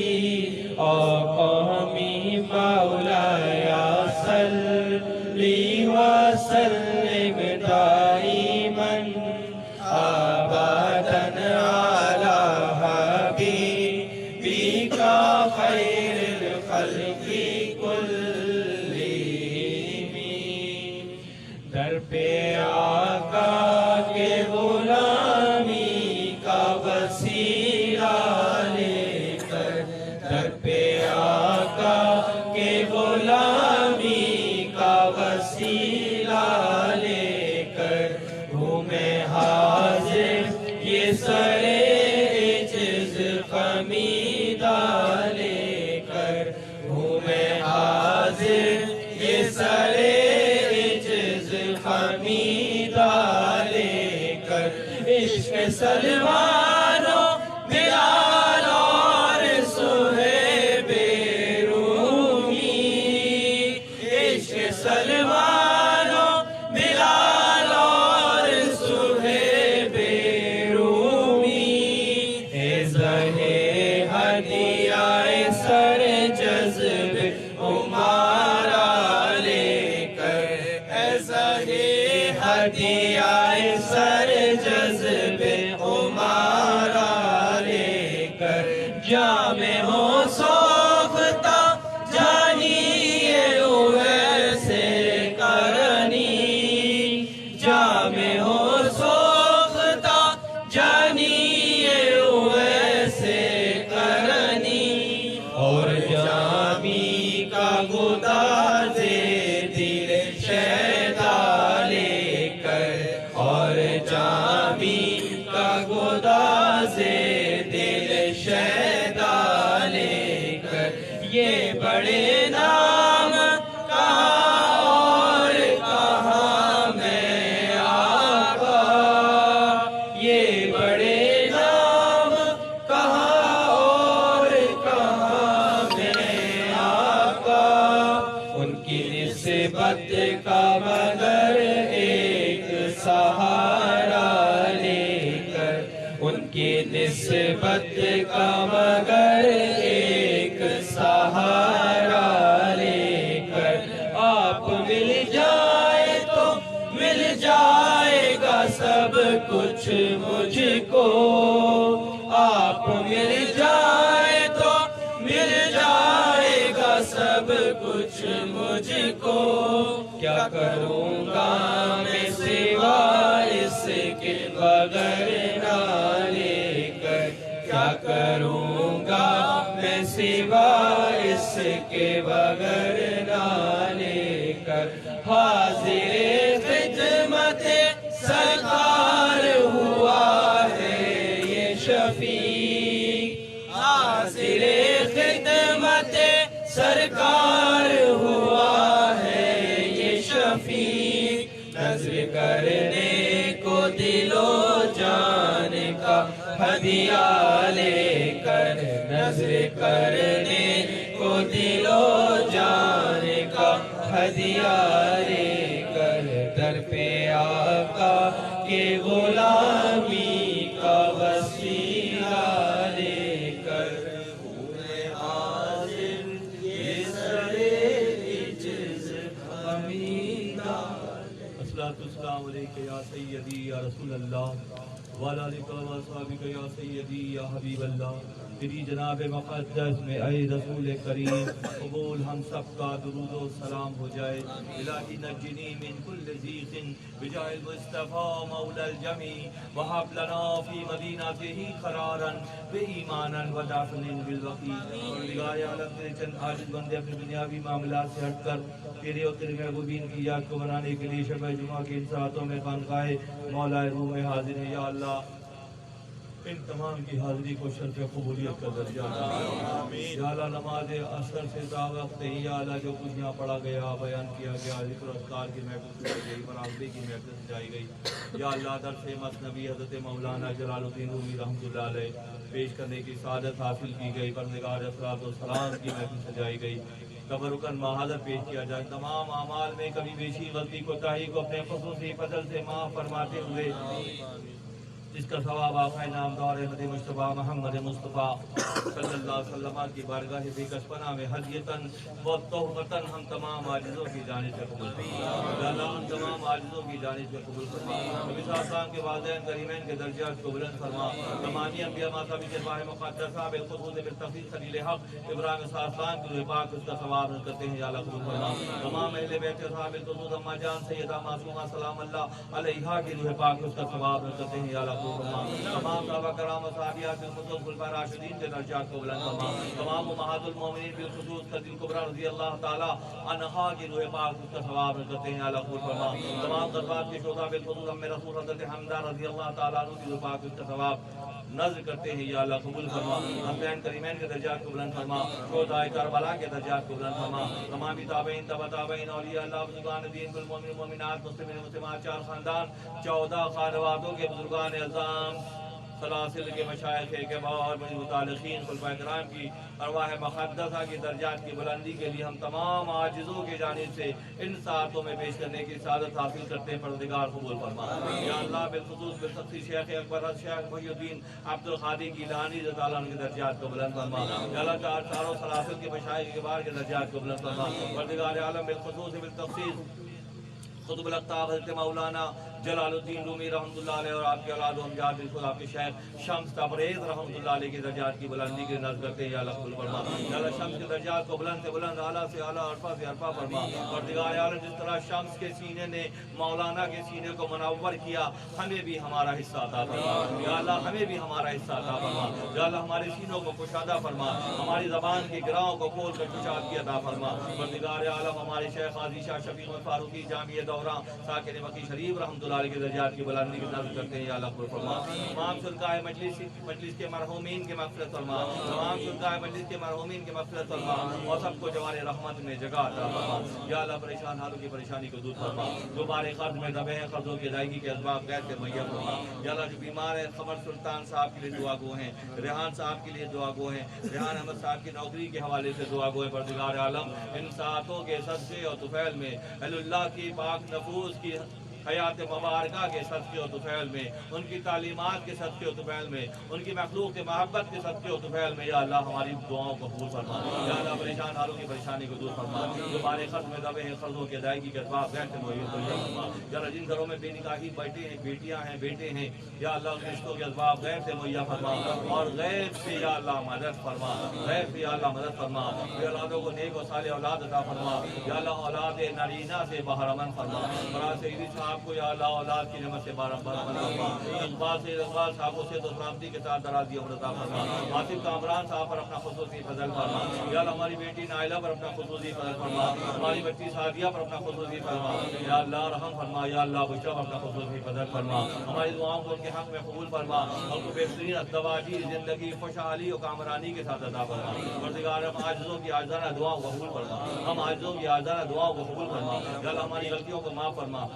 أقامي مولاي صل وسلم دائما ابدا على حبيبك خير الخلق كلهم در پہ آقا کے غلامی کا وسیلہ لے کر در پہ آقا کے غلامی کا وسیلہ لے کر ہوں میں حاضر یہ سر عجز خمیدہ لے کر ہوں میں حاضر یہ سر عجز خمیدہ لے کر عشق سلمان و بلال اور صہیب رومی عشق سلمان و بلال اور صہیب رومی زہ ہدیہ سر جذب ہمارا لے کر زہ ہدیہ سر جذب ہمارا لے کر جام ہو سوختہ جائے میں ہو سوختہ جانیے ویسے کرنی اور جامی کا گدازے دل شیدا لے کر اور جامی کا گدازے دل شیدا لے کر یہ بڑے نام کہاں اور کہاں میں آقا یہ بڑے نام کہاں اور کہاں میں آقا ان کی نسبت کا مگر ایک سہارا لے کر ان کی نسبت کا مگر ایک سہارا لے کر آپ مل جائے تو مل جائے گا سب کچھ مجھ کو آپ مل جائے تو مل جائے گا سب کچھ مجھ کو کیا کروں گا میں سوا اس کے بغیر نہ لے کر کیا کروں گا میں سوا اس کے بغیر نہ لے کر حاضر خدمت سرکار ہوا ہے یہ شفیع حاضر خدمت سرکار ہوا ہے یہ شفیع نظر کرنے کو دل و جان کا ہدیہ لے کر نظر کرنے کو دل و جان کا ہدیہ لے کر در پہ آقا کے غلامی کا وسیلہ لے کر پورے حاضر یہ سرے عجز حمیدہ السلام علیکم یا سیدی یا رسول اللہ وعلیٰ آلک و اصحابک یا سیدی یا حبیب اللہ تیری جناب مقدس میں اے رسول کریم قبول ہم سب کا درود و سلام ہو جائے الہی نجنی من کل ضیق بجاہ المصطفیٰ مولا الجمیع وہب لنا فی مدینتہ قرارا بایمانا و دفن بالوقی پروردگار عالم تیرے چند عاجز بندے اپنے دنیاوی معاملات سے ہٹ کر تیرے اور تیرے محبوبین کی یاد کو منانے کے لیے شب جمعہ کے ان ساعتوں میں خانقاہ مولا روح میں حاضر ہیں یا اللہ ان تمام کی حاضری کو شرف قبولیت کا درجہ عطا یا اللہ نماز عصر سے تا وقت یا اللہ جو کچھ یہاں پڑھا گیا بیان کیا گیا ذکر و اذکار کی محفل سجائی گئی مراقبے کی محفل سجائی گئی یا اللہ درس مثنوی حضرت مولانا جلال الدین رومی رحمۃ اللہ علیہ پیش کرنے کی سعادت حاصل کی گئی پروردگار الصلوۃ والسلام کی محفل سجائی گئی تبرکاً محاضر پیش کیا جائے تمام اعمال میں کبھی بیشی غلطی کوتاہی کو اپنے خصوصی فضل سے معاف فرماتے ہوئے جس کا ثواب آقا نامدار احمد مصطفیٰ محمد مصطفیٰ صلی اللہ علیہ وسلم کی بارگاہ بیکس پناہ میں ہدیتاً و تحفتاً ہم تمام عاجزوں کی جانب سے قبول فرما یا اللہ ہم تمام عاجزوں کی جانب سے قبول فرما نبی صلی اللہ علیہ وسلم کے والدین کریمین کے درجات کو بلند فرما تمامی انبیاء ماصحابی ارواح مقدسہ بالخصوص بالتخصیص خلیل حق ابراہیم صلی اللہ علیہ وسلم کی روح پاک اس کا ثواب نصیب کرتے ہیں یا اللہ قبول فرما تمام اہل بیت اصحاب بالخصوص اماں جان سیدہ معصومہ سلام اللہ علیہا کی روح پاک اس کا ثواب نصیب کرتے ہیں یا اللہ تمام صحابہ کرام و صحابیات بالخصوص خلفاء راشدین کے درجات کو بلند فرما تمام امہات المومنین بالخصوص خدیجہ کبریٰ رضی اللہ تعالی عنہا کی روح پاک اس کا ثواب نصیب کرتے ہیں یا اللہ قبول فرما تمام غزوات کے شہداء بالخصوص ام رسول حضرت حمزہ رضی اللہ تعالی عنہ کی روح پاک اس کا ثواب نظر کرتے ہیں یا اللہ قبول فرما حسین کریمین کے درجات کو بلند فرما شہداء کربلا کے درجات کو بلند فرما تمام تابعین تبع تابعین اولیاء اللہ بزرگان دین بالمؤمنین مومنات مسلمین مسلمات چار خاندان 14 خانوادوں کے بزرگان اعظام سلاسل کے مشائخ کبار متعلقین خلفائے کرام کی ارواح مقدسہ کی درجات کی بلندی کے لیے ہم تمام عاجزوں کی جانب سے ان ساعتوں میں پیش کرنے کی سعادت حاصل کرتے ہیں پروردگار قبول فرما یا اللہ بالخصوص بالخصوص شیخ اکبر شیخ محی الدین عبد القادری گیلانی رضی اللہ عنہ کے درجات کو بلند فرما یا اللہ چاروں سلاسل کے مشائخ کبار کے درجات کو بلند فرما پروردگار عالم بالخصوص بالتخصیص خطب الأقطاب حضرت مولانا جلالالدین رومی رحمۃ اللہ علیہ اور آپ کے اولاد و امجاد بالخود آپ کے شیخ شمس تبریز رحمۃ اللہ علیہ کے درجات کی بلندی کی نظر کرتے ہیں یا اللہ قبول فرما، یا اللہ شمس کے درجات کو بلند سے بلند، اعلیٰ سے اعلیٰ، عرفہ سے عرفہ فرما، اور دیگر عالم جس طرح شمس کے سینے نے مولانا کے سینے کو منور کیا، ہمیں بھی ہمارا حصہ عطا فرما، یا اللہ ہمیں بھی ہمارا حصہ عطا فرما، یا اللہ ہمارے سینوں کو کشادہ فرما، ہماری زبان کی گراہوں کو کھول کر کشادگی عطا فرما، پروردگار عالم ہمارے شیخ قاضی شاہ شفیق احمد فاروقی جامعہ دوران ساکن مکی شریف رحمۃ اللہ علیہ کے درجات کی بلندی کی نظر کرتے ہیں یا اللہ قبول فرما، تمام شرکائے مجلس کے مرحومین کے مغفرت فرما، تمام شرکائے مجلس کے مرحومین کے مغفرت فرما، اور سب کو جوار رحمت میں جگہ عطا فرما، یا اللہ پریشان حالوں کی پریشانی کو دور فرما، جو بارے قرض میں دبے ہیں قرضوں کی ادائیگی کے اسباب غیر سے مہیا فرما، یا اللہ جو بیمار ہے خبر سلطان صاحب کے لیے دعا گو ہیں، ریحان صاحب کے لیے دعا گو ہیں، ریحان احمد صاحب کی نوکری کے حوالے سے دعا گو ہیں، پروردگار عالم ان ساعتوں کے صدقے اور طفیل میں اللہ کی پاک نفوس کی حیات مبارکہ کے صدقے و طفیل میں، ان کی تعلیمات کے صدقے و طفیل میں، ان کی مخلوق کے محبت کے صدقے و طفیل میں، یا اللہ ہماری دعاؤں کو قبول فرما، یا اللہ پریشان حالوں کی پریشانی کو دور فرما، جو بارے قرض میں دبے ہیں قرضوں کی ادائیگی کے اسباب غیر سے مہیا فرما، یا اللہ جن گھروں میں بے نکاحی بیٹے ہیں بیٹیاں ہیں بیٹے ہیں، یا اللہ ان رشتوں کے اسباب غیر سے مہیا فرما، اور غیر سے یا اللہ مدد فرما، غیر سے یا اللہ مدد فرما، یا اولادوں کو نیک و صالح اولاد عطا فرما، یا اللہ اولاد نرینہ سے بہرمن فرما، برا سیدی صاحب کو یا اللہ اولاد کی نعمت سے بارہ فرما، اقبال سے اقبال صاحبوں سے تو سلامتی کے ساتھ درازی عمر عطا فرما، آصف کامران صاحب پر اپنا خصوصی فضل فرما، یا اللہ ہماری بیٹی نائلہ پر اپنا خصوصی فضل فرما، ہماری بچی سعدیہ پر اپنا خصوصی فرما، یا اللہ رحم فرما، یا اللہ بشرا پر اپنا خصوصی فضل فرما، ہماری دعاؤں کو ان کے حق میں قبول فرما، اور کو بہترین ازدواجی زندگی خوشحالی و کامرانی کے ساتھ عطا فرما، پروردگار ہم عاجزوں کی عاجزانہ دعاؤں کو قبول فرما، ہم عاجزوں کی عاجزانہ دعاؤں کو قبول فرما، یا اللہ ہماری غلطیوں کو معاف فرما،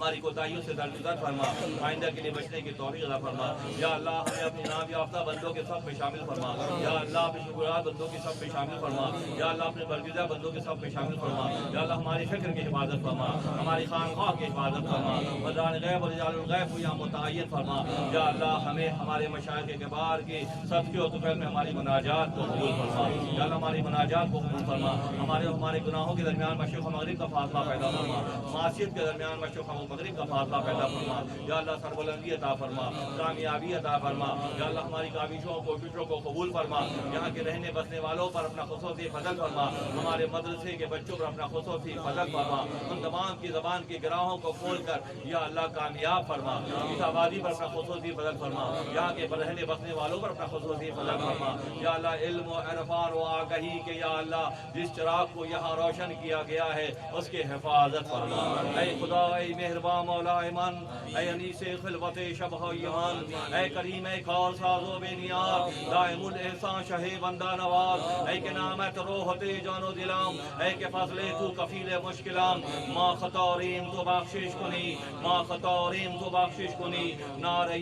ہماری کوتاہیوں سے درگزر فرما، آئندہ کے لیے بچنے کی توفیق عطا فرما، یا اللہ ہمیں اپنی نام یافتہ بندوں کے صف میں شامل فرما، یا اللہ اپنے شکرگزار بندوں کے صف میں شامل فرما، یا اللہ اپنے برگزیدہ بندوں کے صف میں شامل فرما، یا اللہ ہماری فکر کی حفاظت فرما، ہماری خانقاہ کی حفاظت فرما، مدان غیب اور رجال الغیب کو یہاں متعین فرما، یا اللہ ہمیں ہمارے مشائخ کبار کے صدقے و طفیل میں ہماری مناجات کو قبول فرما، یا اللہ ہماری مناجات کو قبول فرما، ہمارے گناہوں کے درمیان مشرق و مغرب کا فاصلہ پیدا فرما، معصیت کے درمیان مشرق و مغرب کا فاصلہ پیدا فرما، یا اللہ سربلندی عطا فرما، کامیابی عطا فرما، یا اللہ ہماری کاوشوں کوششوں کو قبول فرما، یہاں کے رہنے بسنے والوں پر اپنا خصوصی فضل فرما، ہمارے مدرسے کے بچوں پر اپنا خصوصی فضل فرما، ان تمام کی زبان کی گراہوں کو کھول کر یا اللہ کامیاب فرما، اس آبادی پر اپنا خصوصی فضل فرما، یہاں کے رہنے بسنے والوں پر اپنا خصوصی فضل فرما، یا اللہ علم و عرفان و آگہی کے یا اللہ جس چراغ کو یہاں روشن کیا گیا ہے اس کے حفاظت فرما، اے خدا اے مہربان مولا ایمان، اے انیس خلوت شبہ یہان، اے کریم اے کار ساز و بے نیاز، دائم الاحسان شہ بندہ نواز، اے کہ نامت روحت جان و دلام، اے کہ فضل تو کفیل مشکلام، ما خطاریم تو بخشش کنی، ما خطاریم تو بخشش کنی، نارے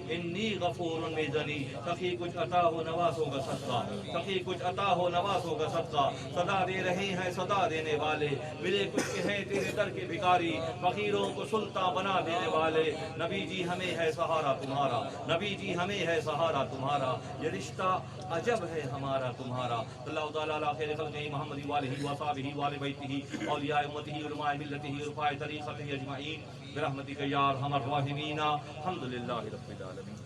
انی غفور میزنی، سخی کچھ عطا ہو نواز ہوگا صدقہ، سخی کچھ عطا ہو نواز ہوگا صدقہ، صدا دے رہے ہیں صدا دینے والے، ملے کچھ کہ ہیں تیرے در کے بھکاری، فقیروں کو سلطان بنا دینے والے، نبی جی ہمیں ہے سہارا تمہارا، نبی جی ہمیں ہے سہارا تمہارا، یہ رشتہ عجب ہے ہمارا تمہارا، اللہ تعالیٰ علی خیر خلقہ محمد وآلہ وصحبہ وآل بیتہ اولیاء امتہ علماء ملتہ رفاع طریقتہ اجمعین برحمتک یا ارحم الراحمین، الحمدللہ رب العالمین۔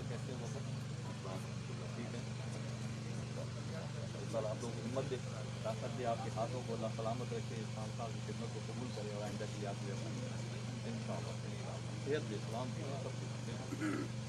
کیسے ہو ٹھیک ہے اللہ آپ لوگوں کو ہمت دے طاقت دے آپ کے ہاتھوں کو اللہ سلامت رکھے خان صاحب کی خدمت کو قبول کرے اور آئندہ کی یاد بھی اپنی ان شاء اللہ صحت دے سلام سب کچھ